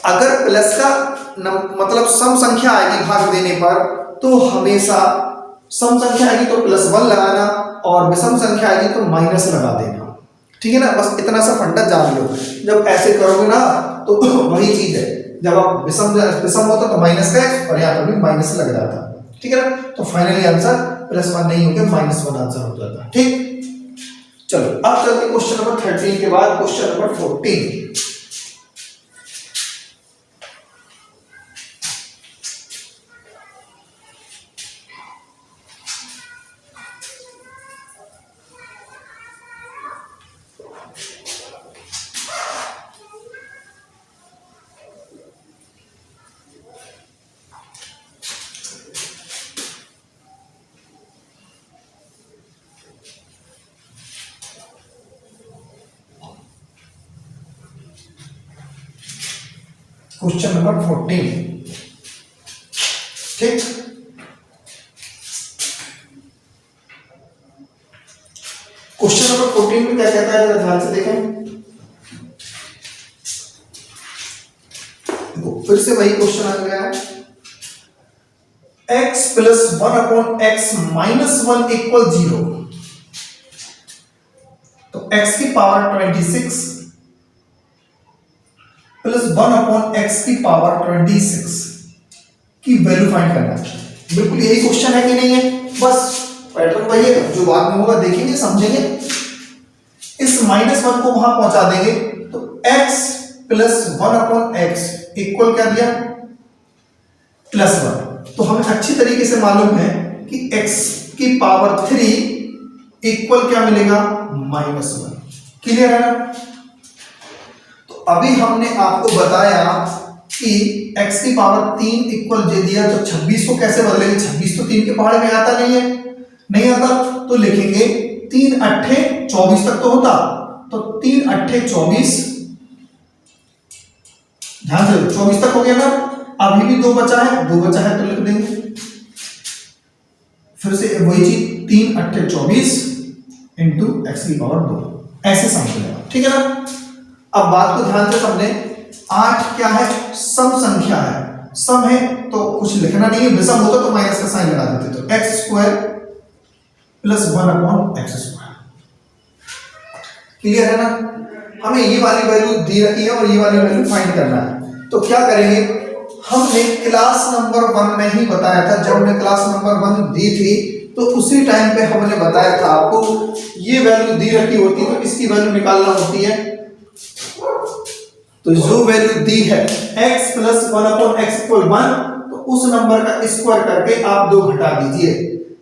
अगर प्लस का मतलब सम संख्या आएगी भाग देने पर तो हमेशा सम संख्या आएगी तो +1 लगाना और विषम संख्या आएगी तो माइनस लगा देना, ठीक है ना। बस इतना सा फंडा जान लो, जब ऐसे करोगे ना तो वही चीज है, जब आप विषम होता तो माइनस का x और यहाँ पर भी माइनस लग जाता, ठीक है ना। तो फाइनली आंसर +1 नहीं होकर -1 आंसर हो जाता, ठीक। चलो अब चलते क्वेश्चन नंबर 13 के बाद क्वेश्चन नंबर 14। क्वेश्चन नंबर 14, ठीक। क्वेश्चन नंबर 14 में क्या कहता है, जरा ध्यान से देखें। फिर से वही क्वेश्चन आ गया है, x + 1 अपॉन x -1 इक्वल 0, तो x की पावर 26 प्लस 1 अपॉन x की पावर 26 की वैल्यू फाइंड करना है। बिल्कुल यही क्वेश्चन है कि नहीं है, बस पैटर्न वही है, जो बाद में होगा देखेंगे समझेंगे। इस -1 को वहां पहुंचा देंगे तो x + 1 अपॉन x इक्वल क्या दिया, +1, तो हमें अच्छी तरीके से मालूम है कि x की पावर 3 इक्वल क्या मिलेगा, -1। क्लियर है ना। तो अभी हमने आपको बताया कि x की पावर 3 इक्वल दे दिया तो 26 को कैसे बदलेंगे, 26 तो 3 के पहाड़े में आता नहीं है, नहीं आता तो लिखेंगे 3 अट्ठे 24 तक तो होता, तो 3 अट्ठे 24, ध्यान से 24 तक हो गया ना। अभी भी 2 बचा है, 2 बचा है तो लिख देंगे फिर से वही चीज 3 अट्ठे 24 इंटू एक्स की पावर 2, ऐसे समझेगा, ठीक है ना। अब बात को ध्यान से समझे, 8 क्या है, सम संख्या है, सम है तो कुछ लिखना नहीं है, विषम होता तो माइनस का साइन लगा देते, तो x square plus 1 upon x square. Clear है ना। हमें ये वाली वैल्यू दी रखी है और ये वाली वैल्यू फाइंड करना है, तो क्या करेंगे, हमने क्लास नंबर 1 में ही बताया था, जब हमने क्लास नंबर 1 दी थी तो उसी टाइम पे हमने बताया था आपको ये वैल्यू दी रखी होती है तो इसकी वैल्यू निकालना होती है। तो जो वैल्यू दी है x plus 1 upon x equal 1, तो उस नंबर का स्क्वायर करके आप 2 घटा दीजिए।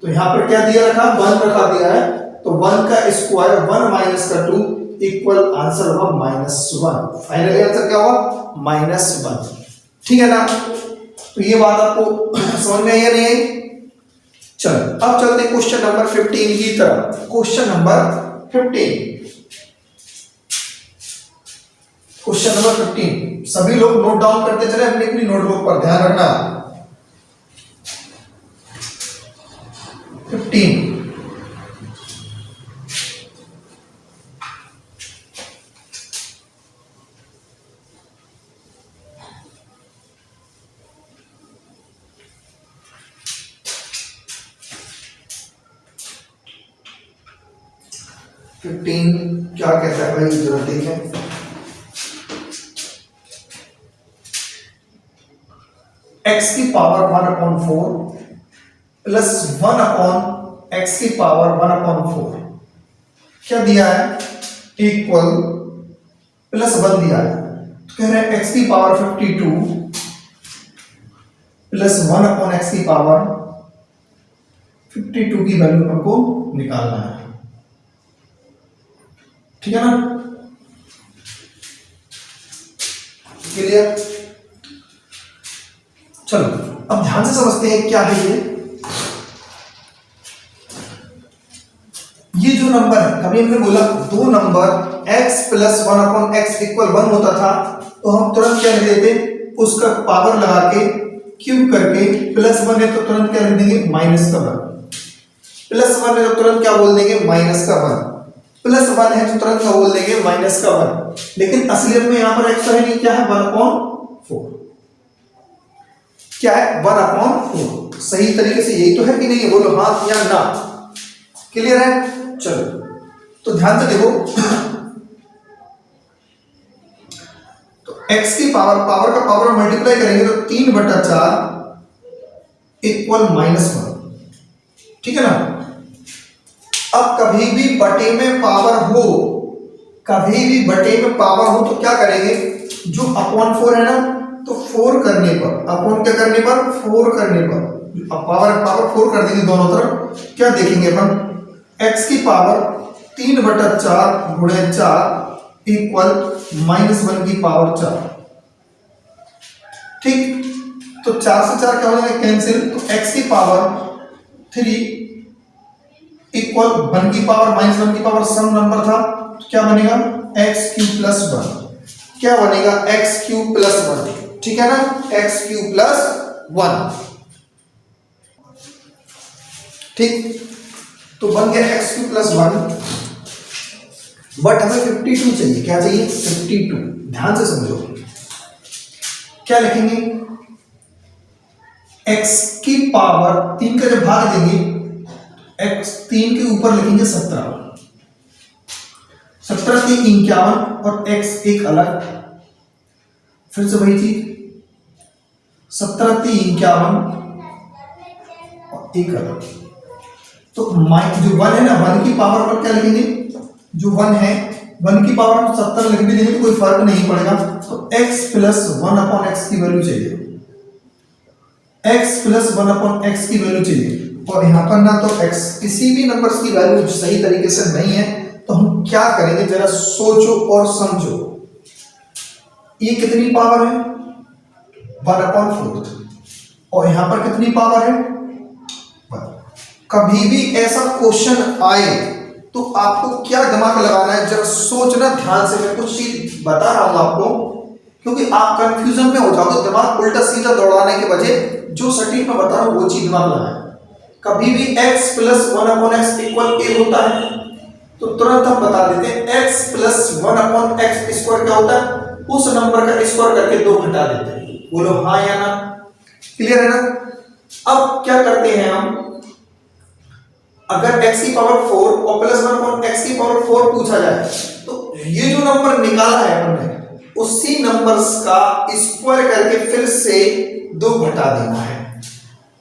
तो यहाँ पर क्या दिया रखा, 1 रखा दिया है, तो 1 का स्क्वायर 1 माइनस का 2 इक्वल आंसर हुआ -1। फाइनली आंसर क्या हुआ, -1। ठीक है ना। तो ये बात आपको समझ में आई या नहीं आई। चलो अब चलते हैं क्वेश्चन नंबर 15 की तरफ। क्वेश्चन नंबर 15, क्वेश्चन नंबर 15 सभी लोग नोट डाउन करते चले, अपनी अपनी नोटबुक पर ध्यान रखना। 15 क्या कहता है भाई, जरा देखें। x की पावर 1/4 प्लस 1 अपॉन x की पावर 1/4 क्या दिया है, इक्वल प्लस 1 दिया है, तो कह रहे हैं x की पावर 52 प्लस 1 अपॉन x की पावर 52 की वैल्यू हमको निकालना है। ठीक है ना, क्लियर। चलो अब ध्यान से समझते हैं क्या है ये जो नंबर है, कभी हमने बोला दो number x plus 1 upon x equal 1 होता था, तो हम तुरंत क्या लिख देते, उसका पावर लगा के क्यूब करके, प्लस 1 है तो तुरंत क्या लिख देंगे, माइनस का 1, प्लस 1 है तो तुरंत क्या बोल देंगे, माइनस का 1, प्लस 1 है तो तुरंत क्या बोल देंगे, माइनस का 1। लेकिन असलियत में यहां पर x है नहीं, क्या है, 1/4, क्या है, 1/4। सही तरीके से यही तो है कि नहीं है, बोलो हाँ या ना। क्लियर है। चलो तो ध्यान से देखो, तो x की पावर का पावर मल्टीप्लाई करेंगे तो 3/4 इक्वल -1। ठीक है ना। अब कभी भी बटे में पावर हो, कभी भी बटे में पावर हो तो क्या करेंगे, जो अपॉन 4 है ना, तो 4 करने पर, अपॉन क्या करने पर, 4 करने पर, अब पावर 4 कर देंगे दोनों तरफ, क्या देखेंगे अपन, x की पावर 3/4 गुणे 4 इक्वल -1 की पावर 4। ठीक, तो 4 से 4 क्या हो जाएगा, कैंसिल, तो x की पावर 3 इक्वल 1 की पावर -1 की पावर सम नंबर था, तो क्या बनेगा, x³ प्लस 1, क्या बनेगा, x³ प्लस 1। ठीक है ना, x³ प्लस 1। ठीक, तो बन गया x³ प्लस 1, बट हमें 52 चाहिए। क्या चाहिए, 52। ध्यान से समझो, क्या लिखेंगे, x की पावर 3 का जब भाग देंगे, x 3 के ऊपर लिखेंगे 17, 17 के 51 और x एक अलग, फिर से वही चीज, 17 के 51 और एक अलग। तो जो 1 है ना, 1 की पावर पर क्या लिखेंगे, जो 1 है 1 की पावर हम 70 लिख भी देंगे तो कोई फर्क नहीं पड़ेगा। तो x प्लस 1 अपॉन एक्स की वैल्यू चाहिए, x प्लस 1/x की वैल्यू चाहिए और यहाँ पर ना तो x किसी भी नंबर की वैल्यू सही तरीके से नहीं है, तो हम क्या करेंगे जरा सोचो और समझो। ये कितनी पावर है 1/4 और यहाँ पर कितनी पावर है 1। कभी भी ऐसा क्वेश्चन आए तो आपको क्या दिमाग लगाना है, जरा सोचना ध्यान से। मैं कुछ चीज बता रहा हूं आपको, क्योंकि आप कंफ्यूजन में हो जाओगे, दिमाग उल्टा सीधा दौड़ाने के बजाय जो सटीक मैं बता रहा हूं वो चीज दिमाग लगाए। कभी भी x plus 1/x equal a होता है तो तुरंत हम बता देते हैं x प्लस 1/x स्क्वायर क्या होता है, उस नंबर का स्क्वायर करके 2 घटा देते हैं। बोलो हाँ या ना, क्लियर है ना। अब क्या करते हैं हम, अगर x की पावर 4 और प्लस 1/x की पावर 4 पूछा जाए तो ये जो नंबर निकाला है हमने उसी नंबर्स का स्क्वायर करके फिर से 2 घटा देना है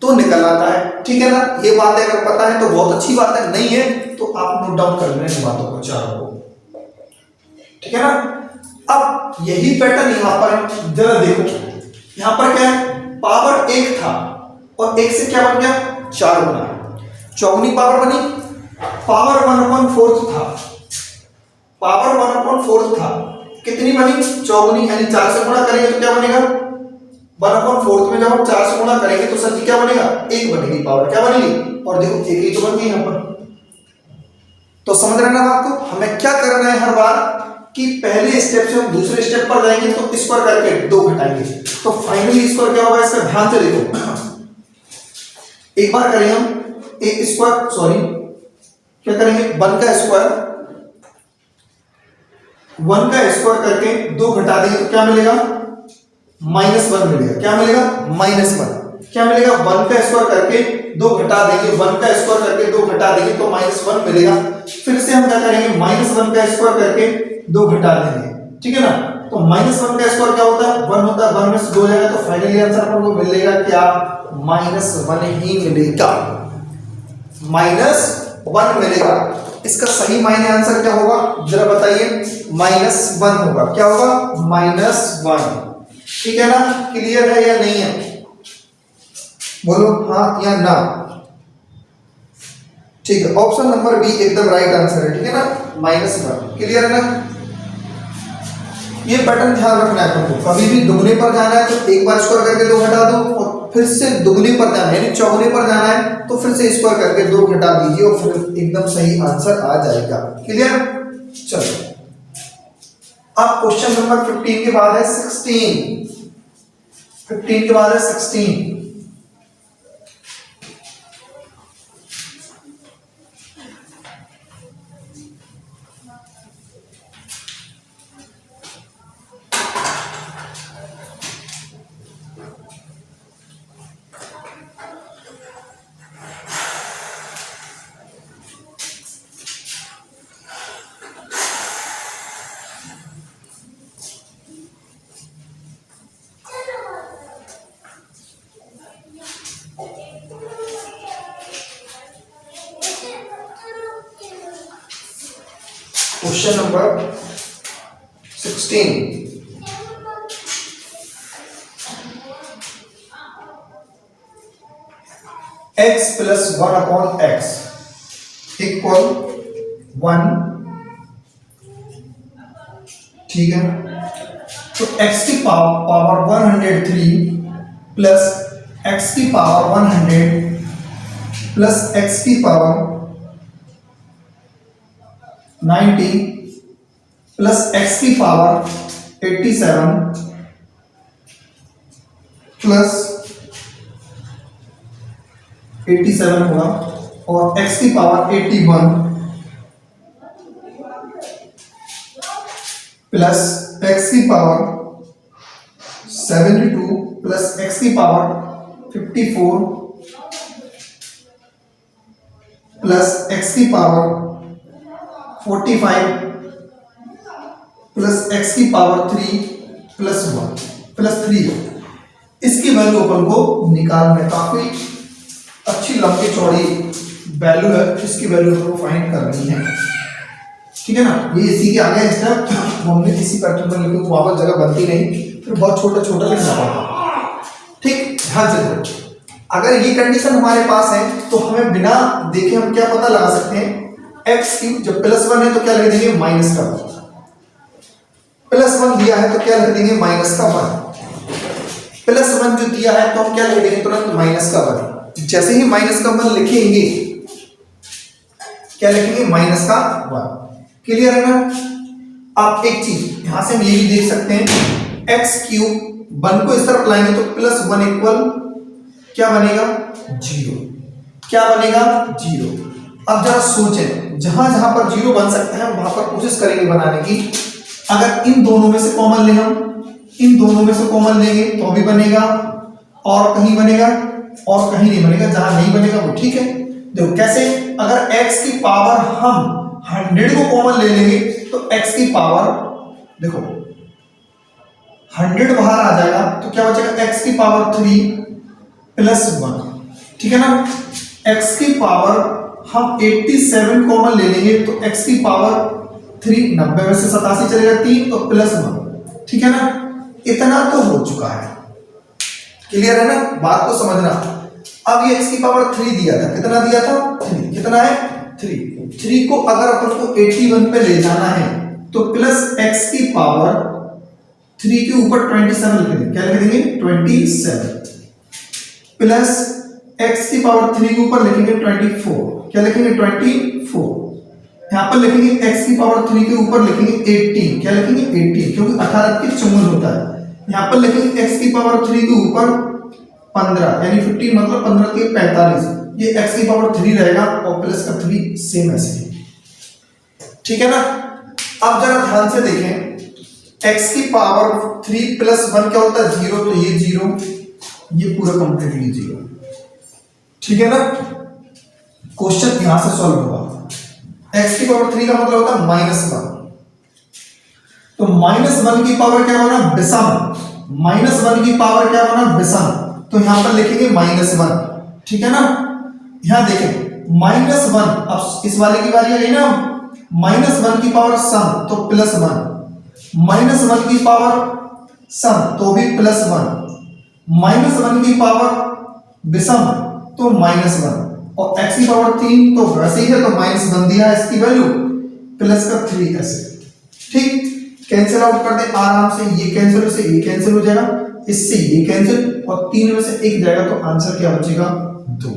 तो निकल आता है, ठीक है ना। ये बात अगर पता है तो बहुत अच्छी बात है, नहीं है तो आप नोट डाउन कर लेना इन बातों को चारों को, ठीक है ना। अब यही पैटर्न यहां पर है, जरा देखो यहां पर क्या है, पावर 1 था और 1 से क्या बन गया 4 बना, चौगुनी पावर बनी। पावर 1/4 था, पावर 1/4 था, कितनी बनी चौगुनी, यानी 4 से गुणा करेंगे तो क्या बनेगा 1/4 में जब हम 4 से गुणा करेंगे तो सर जी क्या बनेगा 1 बनेगी, पावर क्या बनेगी, और देखो 1 ही तो बन गई यहां पर। तो समझ रहे ना बात को, हमें क्या करना है हर बार कि पहले स्टेप से हम दूसरे स्टेप पर जाएंगे तो स्क्वायर करके 2 घटाएंगे तो फाइनली स्क्वायर क्या होगा, इसका ध्यान से देखो। एक बार करें हम a स्क्वायर, सॉरी क्या करेंगे 1 का स्क्वायर, 1 का स्क्वायर करके 2 घटा देंगे तो क्या मिलेगा -1 मिलेगा। क्या मिलेगा -1। क्या मिलेगा 1 का स्क्वायर करके 2 घटा देंगे, 1 का स्क्वायर करके 2 घटा देंगे तो -1 मिलेगा। फिर से हम क्या करेंगे -1 का स्क्वायर करके 2 घटा देंगे, ठीक है ना। तो -1 का स्क्वायर क्या होता है 1 होता है, 1 में से 2 जाएगा तो फाइनली आंसर अपन को मिलेगा क्या -1 ही मिलेगा, -1 मिलेगा। इसका सही मायने आंसर क्या होगा जरा बताइए, -1 होगा। क्या होगा -1, ठीक है ना। क्लियर है या नहीं है, बोलो हाँ या ना। ठीक है, ऑप्शन नंबर बी एकदम राइट आंसर है, ठीक है ना, -1। क्लियर है ना। ये पैटर्न ध्यान रखना है तुमको, कभी भी दुगने पर जाना है तो एक बार स्क्वायर करके 2 घटा दो और फिर से दुगने पर जाना है यानी चौगुने पर जाना है तो फिर से स्क्वायर करके 2 घटा दीजिए और फिर एकदम सही आंसर आ जाएगा। क्लियर, चलो अब क्वेश्चन नंबर 15 के बाद है 16। 15 के बाद है 16। Question number 16, x plus 1/x equal 1, ठीक है। तो x की पावर 103 प्लस x की पावर 100 प्लस x की पावर 90 प्लस x की पावर 87 प्लस 87 होगा और x की पावर 81 प्लस x की पावर 72 प्लस x की पावर 54 प्लस x की पावर 45 प्लस x की पावर 3 प्लस 1 प्लस 3 है। इसकी वैल्यू अपन को निकालना है, काफी अच्छी लंबी चौड़ी वैल्यू है, इसकी वैल्यू अपन को फाइंड करनी है, ठीक है ना। ये इसी के आगे स्टेप हमने इसी पैटर्न पर लिखे, वहां पर जगह बनती नहीं, फिर बहुत छोटा छोटा लिखना पड़ता, ठीक। ध्यान से देखो, अगर ये कंडीशन हमारे पास है तो हमें बिना देखे हम क्या पता लगा सकते हैं, एक्स क्यूब जब +1 है तो क्या लिख देंगे माइनस का 1, +1 दिया है तो क्या लिख देंगे माइनस का 1, +1 जो दिया है तो हम क्या लिख देंगे तुरंत माइनस का 1। जैसे ही माइनस का 1 लिखेंगे क्या लिखेंगे माइनस का 1। क्लियर है ना। आप एक चीज यहां से हम ये भी देख सकते हैं, एक्स क्यूब 1 को इस तरफ लाएंगे तो +1 इक्वल क्या बनेगा 0, क्या बनेगा 0। अब जरा सोचें, जहां जहां पर 0 बन सकता है वहां पर कोशिश करेंगे बनाने की। अगर इन दोनों में से कॉमन ले, हम इन दोनों में से कॉमन लेंगे तो भी बनेगा, और कहीं बनेगा और कहीं नहीं बनेगा, जहां नहीं बनेगा वो ठीक है। देखो कैसे, अगर x की पावर हम 100 को कॉमन ले लेंगे तो x की पावर देखो 100 बाहर आ जाएगा तो क्या बचेगा x की पावर 3 + 1, ठीक है ना। x की पावर हम 87 कॉमन ले लेंगे तो x की पावर 3, 90 में से 87 चलेगा 3 तो +1, ठीक है ना। इतना तो हो चुका है, क्लियर है ना, बात को समझना। अब ये x की पावर 3 दिया था, कितना दिया था 3, कितना है 3 को अगर अपन को 81 पे ले जाना है तो प्लस x की पावर 3 के ऊपर 27 लिख देंगे, क्या लिख देंगे 27 प्लस x की पावर 3 के ऊपर लिखेंगे 24, क्या लिखेंगे 24, यहां पर लिखेंगे x की पावर 3 के ऊपर लिखेंगे 18, क्या लिखेंगे 18 क्योंकि 18 के चौगुन होता है। यहां पर लिखेंगे x की पावर 3 के ऊपर 15 यानी 15 मतलब 15 के 45, ये x की पावर 3 रहेगा और प्लस का 3 सेम ऐसे, ठीक है ना। अब जरा ध्यान से देखें, x की पावर 3 + 1 क्या होता है 0, तो ये 0, ये पूरा कंप्लीटली 0, ठीक है ना। क्वेश्चन यहां से सॉल्व होगा। x की पावर 3 का मतलब होता है -1, तो -1 की पावर क्या होना विषम, -1 की पावर क्या होना विषम, तो यहां पर लिखेंगे -1, ठीक है ना। यहां देखें -1, अब इस वाले की बारी आ गई ना, -1 की पावर सम तो +1, -1 की पावर सम तो भी +1, -1 की पावर विषम तो -1, और x की पावर 3 तो वैसे ही है तो -1 दिया है इसकी वैल्यू, प्लस का 3 ऐसे, ठीक। कैंसिल आउट कर दे आराम से, ये कैंसिल से ये कैंसिल हो जाएगा, इससे ये कैंसिल, और 3 में से 1 जाएगा तो आंसर क्या बचेगा 2,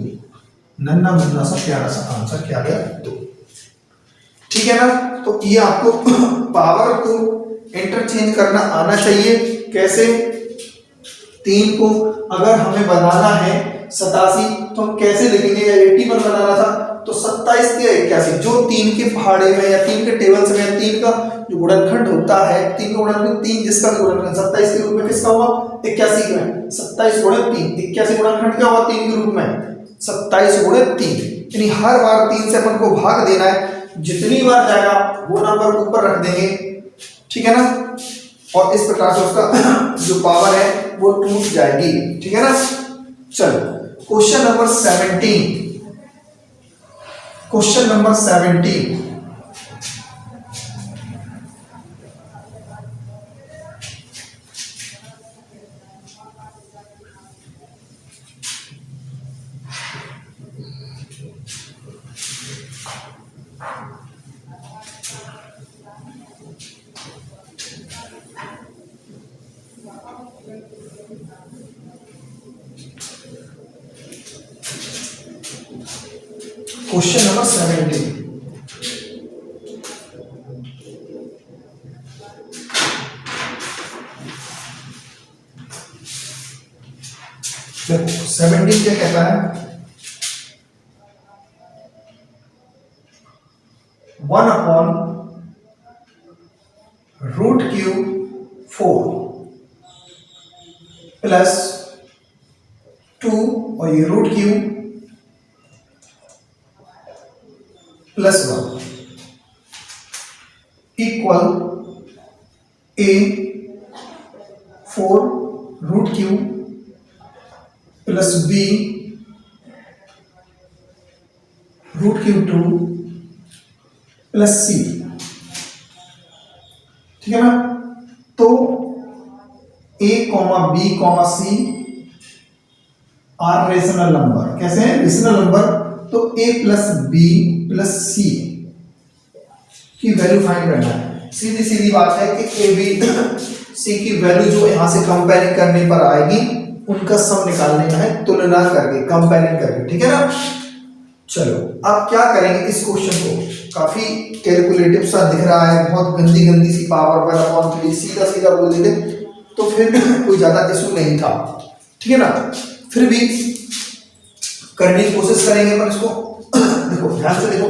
नन्ना मुन्ना सा प्यारा सा आंसर क्या गया 2, ठीक है ना। तो ये आपको पावर को इंटरचेंज करना आना चाहिए। कैसे, 3 को अगर हमें बनाना है 87 तो हम कैसे लिखेंगे, या 81 बनाना था तो 27 या 81, जो 3 के पहाड़े में या 3 के टेबल्स में या 3 का जो गुणनखंड होता है, 3 का गुणनखंड 3 जिसका गुणनखंड 27 के रूप में किसका हुआ 81 में, 27 गुणन 3, 81 गुणनखंड क्या हुआ 3 के रूप में 27 गुणन 3, यानी हर बार 3 से अपन को भाग देना है, जितनी बार जाएगा वो नंबर ऊपर रख देंगे, ठीक है ना, और इस प्रकार से उसका जो पावर है वो टूट जाएगी, ठीक है ना। चलो question number 17, question number 17, question number 17, देखो 17 क्या कहता है, 1/√3 प्लस 2 और ये √3 plus 1 equal A4√3 plus B√2 plus C, ठीक है ना। तो A, B, C are rational number. कैसे हैं? Rational number. तो a plus b plus c की वैल्यू फाइंड करना है। सीधी सीधी बात है कि ए बी सी की वैल्यू जो यहां से कंपेयरिंग करने पर आएगी उनका सम निकालने का है, तुलना करके, कंपेयरिंग करके। ठीक है ना? चलो अब क्या करेंगे, इस क्वेश्चन को काफी कैलकुलेटिव सा दिख रहा है, बहुत गंदी गंदी सी पावर 1/3 सीधा सीधा बोल देते तो फिर कोई ज्यादा इशू नहीं था। ठीक है ना? फिर भी करने की कोशिश करेंगे पर इसको देखो ध्यान से देखो,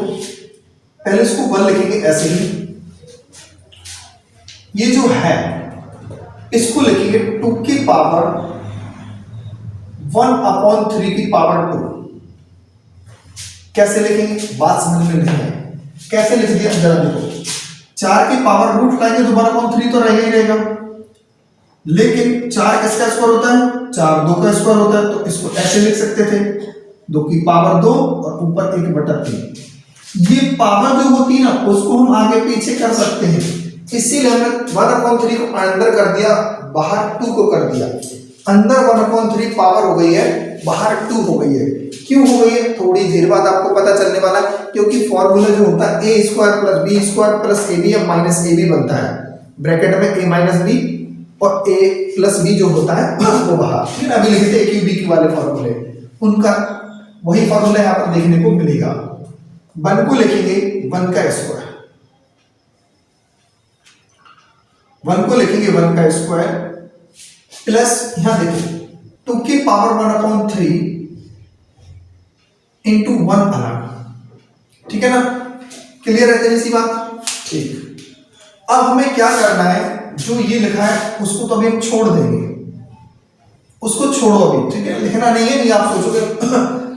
पहले इसको 1 लिखेंगे ऐसे ही, ये जो है इसको लिखेंगे 2 की पावर 1/3 की पावर 2। कैसे लिखेंगे? बात समझ में नहीं है, कैसे लिख दिया जरा देखो, 4 की पावर रूट लाएंगे तो 1/3 तो रहेगा ही रहेगा, लेकिन 4 किसका स्क्वायर होता है? 4 2 का स्क्वायर होता है, तो इसको ऐसे लिख सकते थे 2 की पावर 2 और ऊपर 1/3। ये पावर जो होती है ना उसको हम आगे पीछे कर सकते हैं, इसीलिए हमने 1/3 को अंदर कर दिया, बाहर 2 को कर दिया। अंदर 1/3 पावर हो गई है, बाहर 2 हो गई है। क्यों हो गई है थोड़ी देर बाद आपको पता चलने वाला, क्योंकि फॉर्मूला जो होता है a square plus b square plus ab या माइनस ab बनता है, ब्रैकेट में a माइनस b और a प्लस b जो होता है वो बाहर। फिर अभी लिखे थे a क्यू b क्यू वाले फॉर्मूले, उनका वही फॉर्मूला यहाँ पर देखने को मिलेगा। 1 को लिखेंगे 1 का स्क्वायर, 1 को लिखेंगे 1 का स्क्वायर प्लस यहां देखो 2 की पावर 1/3 इंटू 1 अलग। ठीक है ना? क्लियर है इसी बात? ठीक। अब हमें क्या करना है, जो ये लिखा है उसको तो अभी हम छोड़ देंगे, उसको छोड़ो अभी। ठीक है? लिखना नहीं है, नहीं आप सोचोगे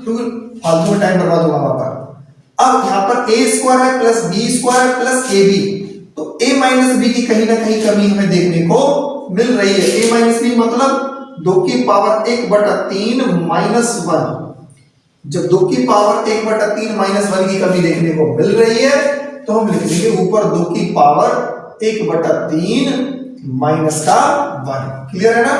क्योंकि फालतू में टाइम बर्बाद होगा वहां पर। अब यहां पर a स्क्वायर है प्लस b स्क्वायर है प्लस ab, तो a माइनस b की कहीं ना कहीं कमी हमें देखने को मिल रही है। a माइनस b मतलब 2 की पावर 1/3 माइनस 1। जब 2 की पावर 1/3 माइनस 1 की कमी देखने को मिल रही है तो हम लिख देंगे ऊपर 2 की पावर 1/3 माइनस का 1। क्लियर है ना?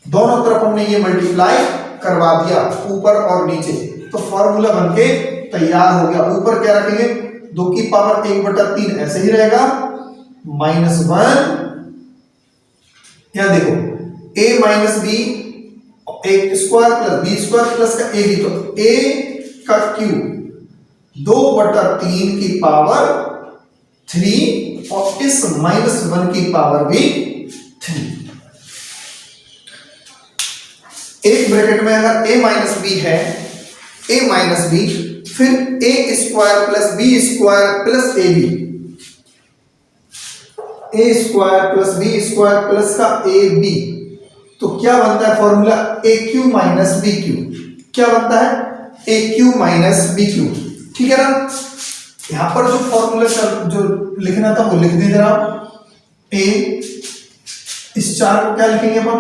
दोनों तरफ हमने ये मल्टीप्लाई करवा दिया ऊपर और नीचे, तो फॉर्मूला बनके तैयार हो गया। ऊपर क्या रखेंगे? 2 की पावर 1/3 ऐसे ही रहेगा माइनस 1। यहां देखो a माइनस b एक square plus B square plus का ए बी, तो ए का क्यूब 2/3 की पावर 3 और इस -1 की पावर भी 3। एक ब्रैकेट में अगर a माइनस बी है, a माइनस बी, फिर a square plus B square plus A b, a square plus B square plus का ए बी, तो क्या बनता है formula? A Q minus B cube. क्या बनता है? A Q minus B cube. ठीक है ना? यहां पर जो फॉर्मूला जो लिखना था वो लिख दे जरा। ए, इस 4 को क्या लिखेंगे अपन?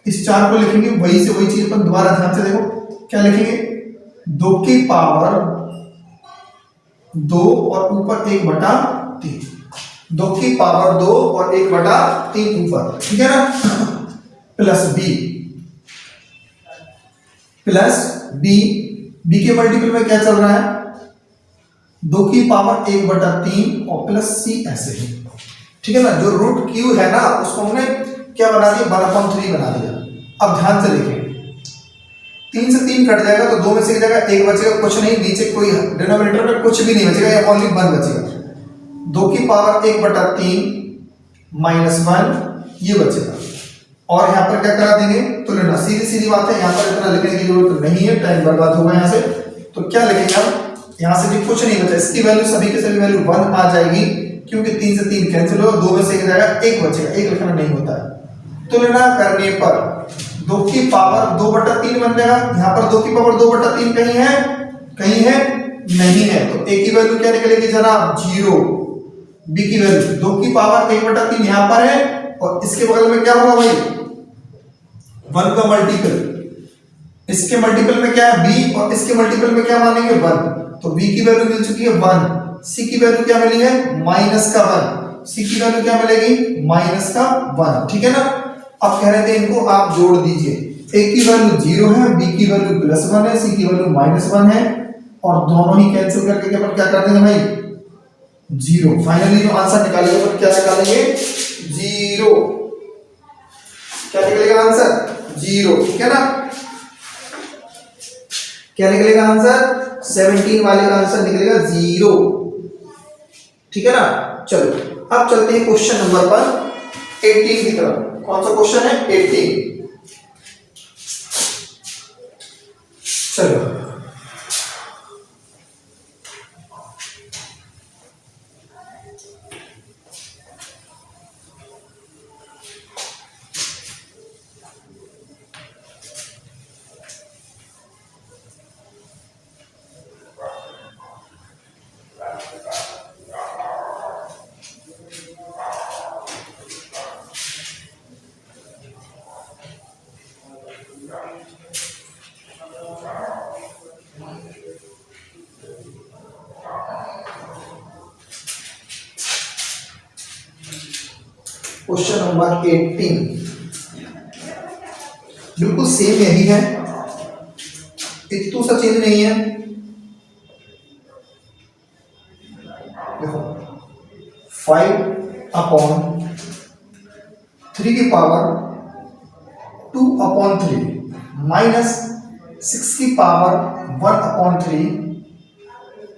इस 4 को लिखेंगे वही से वही चीज अपन दोबारा ध्यान से देखो क्या लिखेंगे? 2 की पावर 2 और ऊपर 1/3, 2 की पावर 2 और 1/3 ऊपर। ठीक है ना? Plus b, plus b, b के मल्टीपल में क्या चल रहा है? 2 की पावर 1/3 और प्लस सी ऐसे ही। ठीक है ना? जो रूट क्यू है ना उसको हमने क्या बना दिया? 1/3 बना दिया। अब ध्यान से देखें, 3 से 3 कट जाएगा तो 2 में से एक जगह 1 बचेगा, कुछ नहीं, नीचे कोई डिनोमिनेटर में कुछ भी नहीं बचेगा, या ओनली 1 बचेगा। 2 की पावर 1/3 माइनस 1 ये बचेगा, और यहां पर क्या करा देंगे? तुलना। सीधी सीधी बात है, यहां पर इतना लिखने की जरूरत नहीं है, टाइम बर्बाद होगा यहां से। तो क्या लिखेंगे हम? यहां से भी कुछ नहीं बचा, इसकी वैल्यू सभी के सभी वैल्यू 1 आ जाएगी, क्योंकि 3 से 3 कैंसिल होगा, 2 में से एक जाएगा, 1 बचेगा, 1 लिखना नहीं होता है। तुलना करने पर 2 की पावर 2/3 बन जाएगा। यहां पर 2 की पावर 2/3 कहीं है? कहीं है? नहीं है, तो a की वैल्यू क्या निकलेगी जनाब? 0। b की वैल्यू 2 की पावर 1/3 यहां पर है, और इसके बगल में क्या होगा भाई? 1 का मल्टीपल, इसके मल्टीपल में क्या है? b, और इसके मल्टीपल में क्या मानेंगे? 1। तो b की वैल्यू मिल चुकी है 1, c की वैल्यू क्या मिली है? माइनस का 1, c की वैल्यू क्या मिलेगी? माइनस का 1। ठीक है ना? अब कह रहे थे इनको आप जोड़ दीजिए, ए की वैल्यू 0 है, बी की वैल्यू +1 है, सी की वैल्यू -1 है, और दोनों ही कैंसिल करके अपन क्या कर देंगे भाई, 0। फाइनली जो आंसर निकालेंगे अपन क्या निकालेंगे, 0। क्या निकलेगा आंसर, 0। ठीक है ना, क्या निकलेगा आंसर, 17 वाले का आंसर निकलेगा 0। ठीक है ना। चलो अब चलते हैं क्वेश्चन नंबर पर 18 की तरफ। कौन सा क्वेश्चन है, 18। चलो क्वेश्चन नंबर 18 बिल्कुल सेम यही है, इतना सा चेंज नहीं है। देखो 5/3 की पावर 2/3 माइनस 6 की पावर 1/3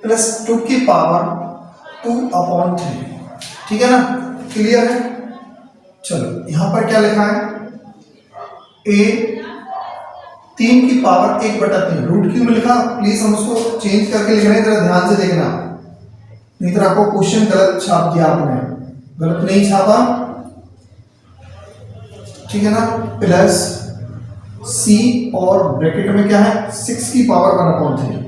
प्लस 2 की पावर 2/3। ठीक है ना, क्लियर है। चलो यहां पर क्या लिखा है, a 3 की पावर 1/3 रूट क्यों में लिखा, प्लीज हम उसको चेंज करके लिख रहे हैं, जरा ध्यान से देखना, नहीं तो आपको क्वेश्चन गलत छाप दिया आपने, गलत नहीं छापा। ठीक है ना, प्लस c और ब्रैकेट में क्या है 6 की पावर 1/3।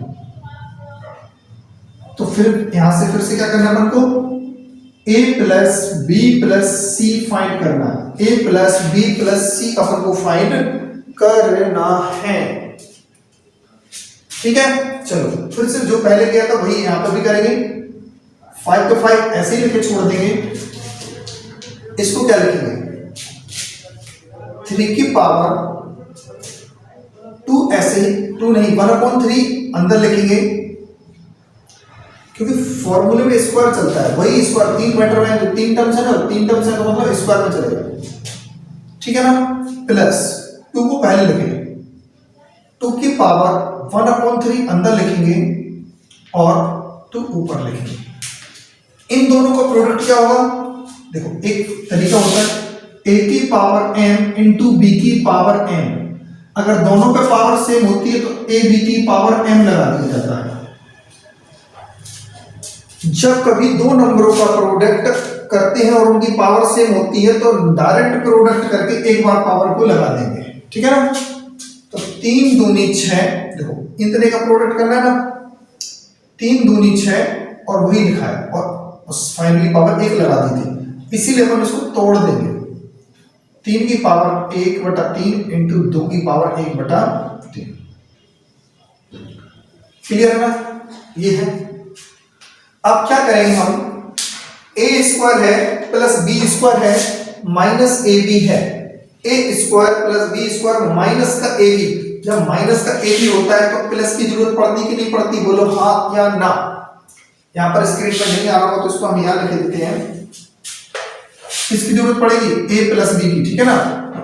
तो फिर यहां से फिर से क्या करना है अपन को, a plus b plus c find करना है, a plus b plus c अपन को फाइंड करना है। ठीक है, चलो फिर से जो पहले किया था वही यहां पर भी करेंगे। 5 को 5 ऐसे ही लिखे छोड़ देंगे, इसको क्या लिखेंगे, 3 की पावर 2, ऐसे ही 2 नहीं 1/3 अंदर लिखेंगे, क्योंकि फॉर्मूले में स्क्वायर चलता है, वही स्क्वायर 3 मैटर में जो 3 टर्म्स है ना, 3 टर्म्स है तो मतलब स्क्वायर में चलेगा। ठीक है ना, प्लस 2 को पहले लिखेंगे, 2 की पावर 1/3 अंदर लिखेंगे और 2 ऊपर लिखेंगे। इन दोनों का प्रोडक्ट क्या होगा, देखो एक तरीका होता है a की पावर m इंटू बी की पावर m, अगर दोनों पे पावर सेम होती है तो a b की पावर m लगा दिया जाता है। जब कभी दो नंबरों का प्रोडक्ट करते हैं और उनकी पावर सेम होती है तो डायरेक्ट प्रोडक्ट करके एक बार पावर को लगा देंगे। ठीक है ना, तो 3 दूनी 6, देखो इतने का प्रोडक्ट करना है ना, 3 दूनी 6 और वही लिखा है और फाइनली पावर 1 लगा दी थी, इसीलिए हम इसको तोड़ देंगे। 3 की पावर 1/3 इंटू 2 की पावर 1/3। क्लियर है ना, ये है। अब क्या करेंगे हम, a स्क्वायर है प्लस b स्क्वायर है माइनस ab है, a square plus b square minus का ab, जब माइनस का ab होता है तो प्लस की जरूरत पड़ती कि नहीं पड़ती, बोलो हाँ या ना। यहां पर स्क्रीन पर नहीं आ रहा हो तो इसको हम यहां लिख देते हैं, किसकी जरूरत पड़ेगी, a प्लस b की। ठीक है ना,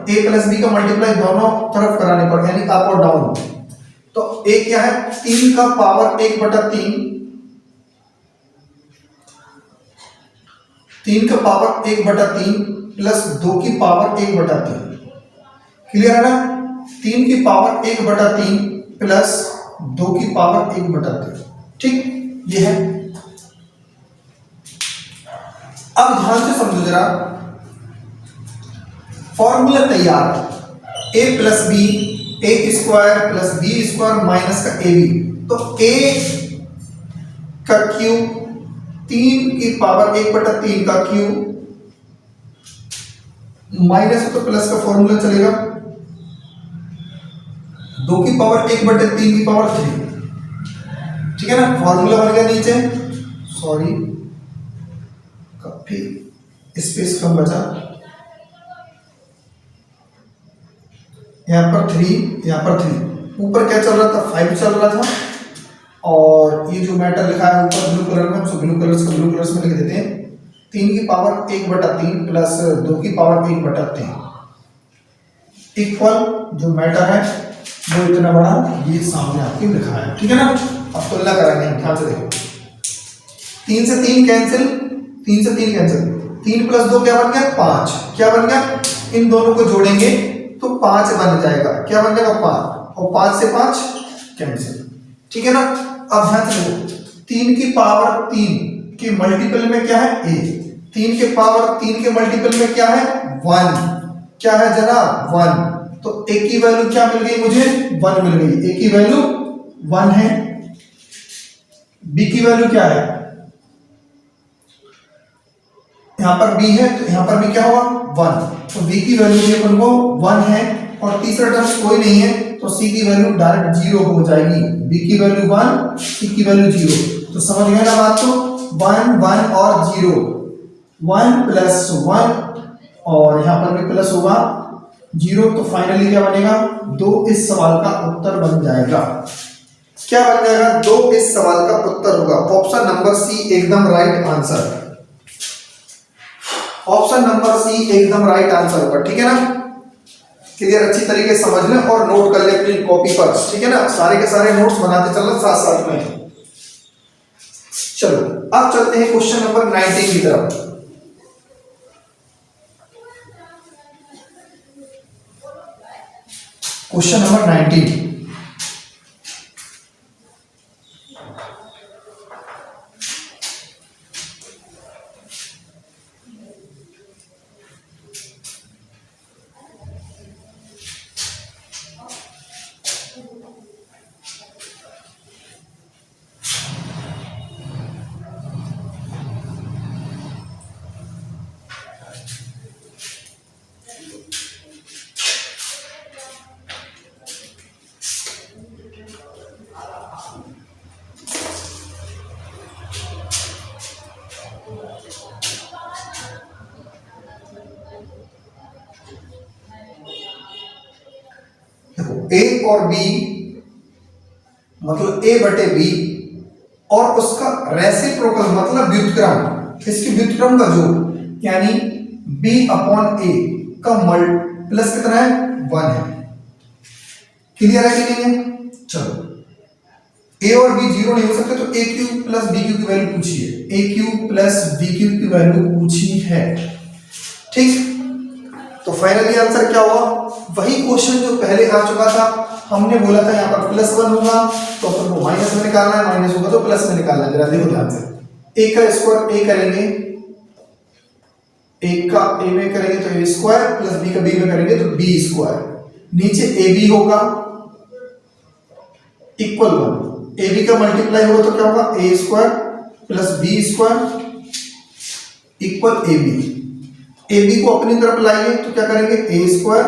a प्लस b का मल्टीप्लाई दोनों तरफ कराने पर यानी अप और डाउन, तो a क्या है 3 का पावर 1/3, 3 का पावर 1/3 प्लस 2 की पावर 1/3। क्लियर है ना, 3 की पावर 1/3 प्लस 2 की पावर 1/3। ठीक, ये है। अब ध्यान से समझो जरा, फॉर्मूला तैयार, a plus b, a square plus B square minus का ए बी, तो a का क्यूब 3 की पावर 1/3 का क्यूब माइनस तो प्लस का फॉर्मूला चलेगा, 2 की पावर 1/3 की पावर 3। ठीक है ना, फॉर्मूला बन गया नीचे, सॉरी काफी स्पेस कम बचा, यहाँ पर 3, यहाँ पर 3, ऊपर क्या चल रहा था, 5 चल रहा था। और ये जो मैटर लिखा है ऊपर ब्लू कलर में, उसको ब्लू कलर्स में लिख देते हैं। 3 की पावर 1/3 प्लस 2 की पावर 1/3 इक्वल जो मैटर है वो इतना बड़ा, ये सामने आपके लिखा है, ठीक है ना। अब तुलना कराएंगे, ध्यान से देखो। 3 से 3 कैंसिल, 3 से 3 कैंसिल, 3 + 2 क्या बन गया, 5। क्या बन गया, इन दोनों को जोड़ेंगे तो 5 बन जाएगा। क्या बन जाएगा, 5, और 5 से 5 कैंसिल, ठीक है ना। अब ध्यान से देखो, 3 की पावर 3 के मल्टीपल में क्या है, a। 3 के पावर 3 के मल्टीपल में क्या है, 1। क्या है जनाब, 1। तो a की वैल्यू क्या मिल गई मुझे, 1 मिल गई। a की वैल्यू 1 है। b की वैल्यू क्या है, यहां पर b है तो यहां पर भी क्या होगा, 1। तो b की वैल्यू भी अपन को 1 है। और तीसरा टर्म कोई नहीं है तो c की वैल्यू डायरेक्ट 0 हो जाएगी। b की वैल्यू 1, c की वैल्यू 0। तो समझ गए ना बात को, 1 1 और 0, 1 + 1 और यहां पर भी प्लस होगा 0। तो फाइनली क्या बनेगा, 2 इस सवाल का उत्तर बन जाएगा। क्या बन जाएगा, 2 इस सवाल का उत्तर होगा। ऑप्शन नंबर सी एकदम right answer. Option number C एकदम राइट आंसर होगा, ठीक है ना। क्लियर, अच्छी तरीके से समझ लें और नोट कर ले अपनी कॉपी पर, ठीक है ना। सारे के सारे नोट्स बनाते चलना साथ साथ में। चलो अब चलते हैं क्वेश्चन नंबर 19 की तरफ। क्वेश्चन नंबर 19, ए और बी मतलब a/b और उसका रेसिप्रोकल मतलब व्युत्क्रम, इसके व्युत्क्रम का जोड़ यानी b/a का प्लस कितना है, 1 है। क्लियर है कि नहीं है। चलो a और b 0 नहीं हो सकते तो a³ + b³ की वैल्यू पूछी है, a³ + b³ की वैल्यू पूछी है, ठीक। तो फाइनली आंसर क्या हुआ, वही क्वेश्चन जो पहले आ चुका था। हमने बोला था यहाँ पर +1 होगा तो अपन को माइनस में निकालना है, माइनस होगा तो प्लस में निकालना है। जरा देखो ध्यान से, a का स्क्वायर a करेंगे, a का a में करेंगे तो a स्क्वायर प्लस b का b में करेंगे तो b स्क्वायर, नीचे ab होगा इक्वल 1, ab का मल्टीप्लाई होगा तो क्या होगा, a square plus b square equal ab। ab को अपनी तरफ लाएंगे तो क्या करेंगे, a square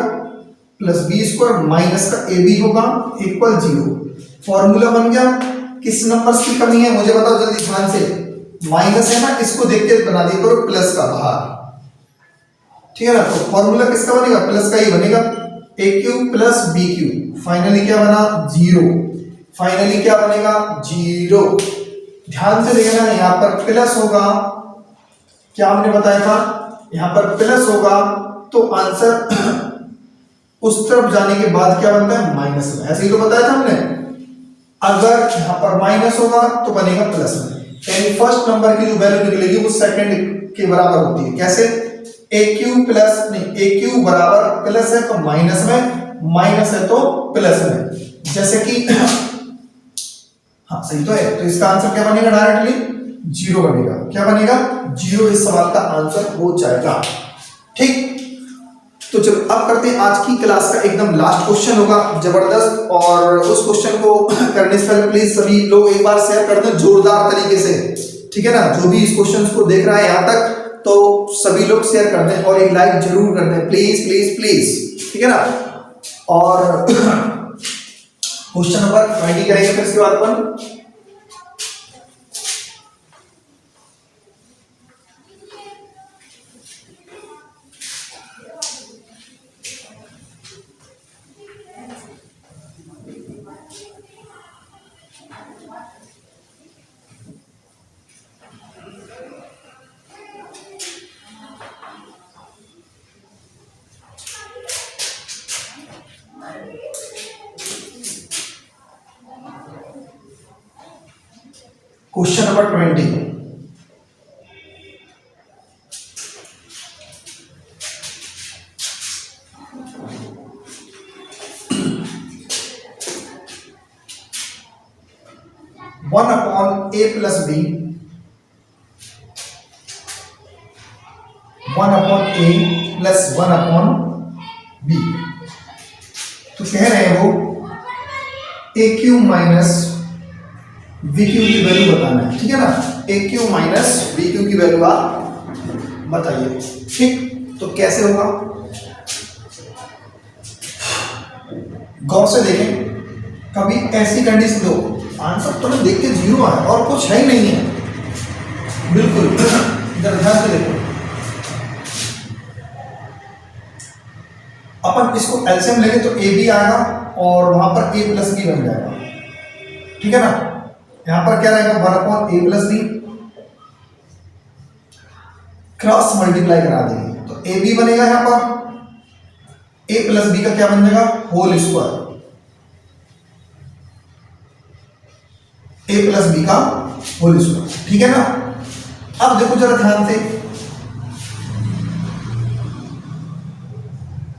plus b square minus का ab होगा इक्वल 0। फॉर्मूला बन गया। किस नंबर्स की कमी है मुझे बताओ जल्दी ध्यान से, माइनस है ना, इसको देख के बना दिया करो प्लस का बाहर, ठीक है ना। तो फॉर्मूला किसका बनेगा, प्लस का ही बनेगा, a³ + b³। फाइनली क्या बना, 0। फाइनली क्या बनेगा, 0। ध्यान से देखना, यहां पर प्लस होगा, क्या हमने बताया था, यहां पर प्लस होगा तो आंसर उस तरफ जाने के बाद क्या बनता है, माइनस में। ऐसे ही तो बताया था हमने। अगर यहां पर माइनस होगा तो बनेगा प्लस में, यानी फर्स्ट नंबर की जो वैल्यू निकलेगी वो सेकंड के बराबर होती है। कैसे, a³ प्लस नहीं, a³ बराबर प्लस है तो माइनस में, माइनस है तो प्लस में। जैसे कि हाँ सही तो है, तो इसका आंसर क्या बनेगा, डायरेक्टली 0 बनेगा। क्या बनेगा, 0 इस सवाल का आंसर हो जाएगा, ठीक। तो चलो अब करते हैं आज की क्लास का एकदम लास्ट क्वेश्चन होगा जबरदस्त, और उस क्वेश्चन को करने से पहले प्लीज सभी लोग एक बार शेयर कर दें जोरदार तरीके से, ठीक है ना। जो भी इस क्वेश्चन को देख रहा है यहाँ तक तो सभी लोग शेयर कर दें और एक लाइक जरूर कर दें, प्लीज प्लीज प्लीज, ठीक है ना। और क्वेश्चन नंबर 20 करेंगे फिर इसके बाद अपन। Question number 20। One upon A plus B, one upon A plus one upon B. तो कह रहे हैं वो A Q minus B Q की वैल्यू बताना है, ठीक है ना। A Q minus B Q की वैल्यू आप बताइए, ठीक। तो कैसे होगा, गौर से देखें। कभी ऐसी कंडीशन दो, आंसर तो देख के 0 है और कुछ है ही नहीं है, बिल्कुल। इधर ध्यान से देखो, अपन इसको एलसीएम लेंगे तो ए बी आएगा और वहां पर ए प्लस बी बन जाएगा, ठीक है ना। यहां पर क्या रहेगा, 1 upon A plus B, cross multiply करा देंगे तो ए बी बनेगा यहां पर, ए प्लस बी का क्या बन जाएगा, होल स्क्वायर, ए प्लस बी का होल स्क्वायर, ठीक है ना। अब देखो जरा ध्यान से,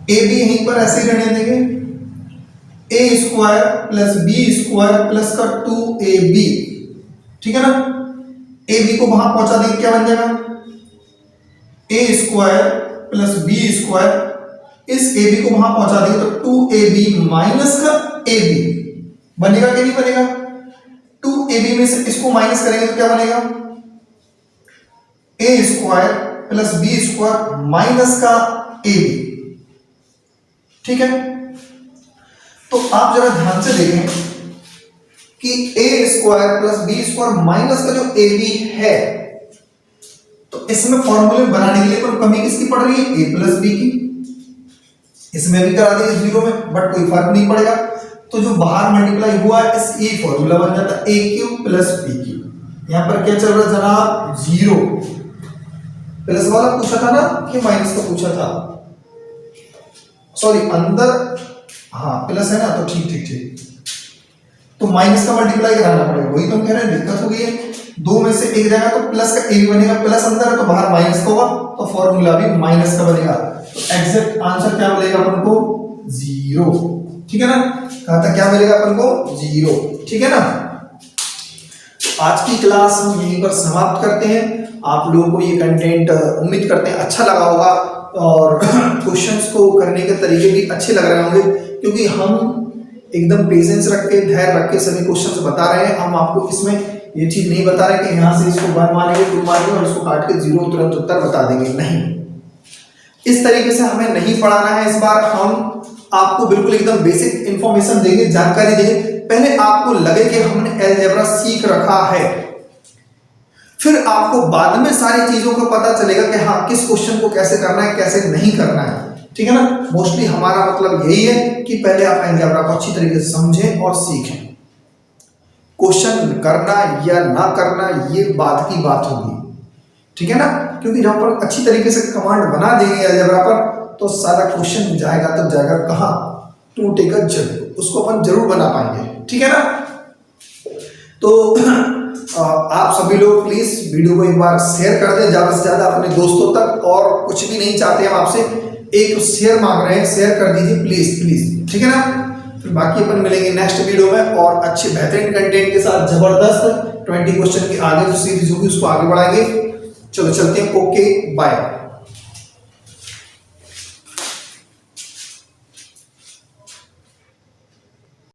ए बी यहीं पर ऐसे ही रहने देंगे, A square plus B square plus का 2ab, ठीक है ना। ए बी को वहां पहुंचा देंगे, क्या बन जाएगा, ए स्क्वायर प्लस बी स्क्वायर, इस ए बी को वहां पहुंचा देंगे तो 2ab माइनस का ab बनेगा कि नहीं बनेगा। 2ab में से इसको माइनस करेंगे तो क्या बनेगा, A square plus B square minus का ab, ठीक है। तो आप जरा ध्यान से देखें कि A square plus B square minus का जो ab है, तो इसमें फॉर्मूले बनाने के लिए पर कमी किसकी पड़ रही है, ए प्लस बी की। इसमें भी करा देंगे 0 में, बट कोई फर्क नहीं पड़ेगा। तो जो बाहर मल्टीप्लाई हुआ है इस ये फॉर्मूला बन जाता है a Q plus B Q. यहां पर क्या चल रहा है जनाब, 0। प्लस वाला पूछा था ना कि माइनस का पूछा था, सॉरी अंदर, हाँ प्लस है ना, तो ठीक ठीक ठीक। तो माइनस का मल्टीप्लाई कराना पड़ेगा, वही तो हम कह रहे हैं, दिक्कत हो गई है। 2 में से 1 जाएगा तो प्लस का ए भी बनेगा, प्लस अंदर है तो बाहर माइनस का होगा, तो फॉर्मूला भी माइनस का बनेगा। तो एग्जैक्ट आंसर क्या मिलेगा अपन को, 0, ठीक है ना। कहा था क्या मिलेगा अपन को, 0, ठीक है ना। आज की क्लास हम यहीं पर समाप्त करते हैं। आप लोगों को ये कंटेंट उम्मीद करते हैं अच्छा लगा होगा और क्वेश्चंस को करने के तरीके भी अच्छे लग रहे होंगे, क्योंकि हम एकदम पेशेंस रख के, धैर्य रख के सभी क्वेश्चंस बता रहे हैं। हम आपको इसमें ये चीज नहीं बता रहे कि यहाँ से इसको 1 मारेंगे 2 मारेंगे और इसको काट के 0 तुरंत उत्तर बता देंगे, नहीं। इस तरीके से हमें नहीं पढ़ाना है। इस बार हम आपको बिल्कुल एकदम बेसिक इंफॉर्मेशन देंगे, जानकारी देंगे। पहले आपको लगे कि हमने अलजेब्रा सीख रखा है, फिर आपको बाद में सारी चीजों का पता चलेगा कि हाँ किस क्वेश्चन को कैसे करना है, कैसे नहीं करना है, ठीक है ना। मोस्टली हमारा मतलब यही है कि पहले आप अलजेब्रा को अच्छी तरीके से समझें और सीखें। क्वेश्चन करना या ना करना ये बाद की बात होगी, ठीक है ना। क्योंकि जब पर अच्छी तरीके से कमांड बना देंगे अलजेब्रा पर, तो सारा क्वेश्चन जाएगा तो जाएगा कहाँ, टूटेगा जरूर, उसको अपन जरूर बना पाएंगे, ठीक है ना। तो आप सभी लोग प्लीज वीडियो को एक बार शेयर कर दें ज्यादा से ज्यादा अपने दोस्तों तक, और कुछ भी नहीं चाहते हम आपसे, एक शेयर मांग रहे हैं, शेयर कर दीजिए प्लीज प्लीज, ठीक है ना। फिर बाकी अपन मिलेंगे नेक्स्ट वीडियो में और अच्छे बेहतरीन कंटेंट के साथ। जबरदस्त 20 क्वेश्चन की आगे जो सीरीज होगी उसको आगे बढ़ाएंगे। चलो चलते हैं, ओके बाय।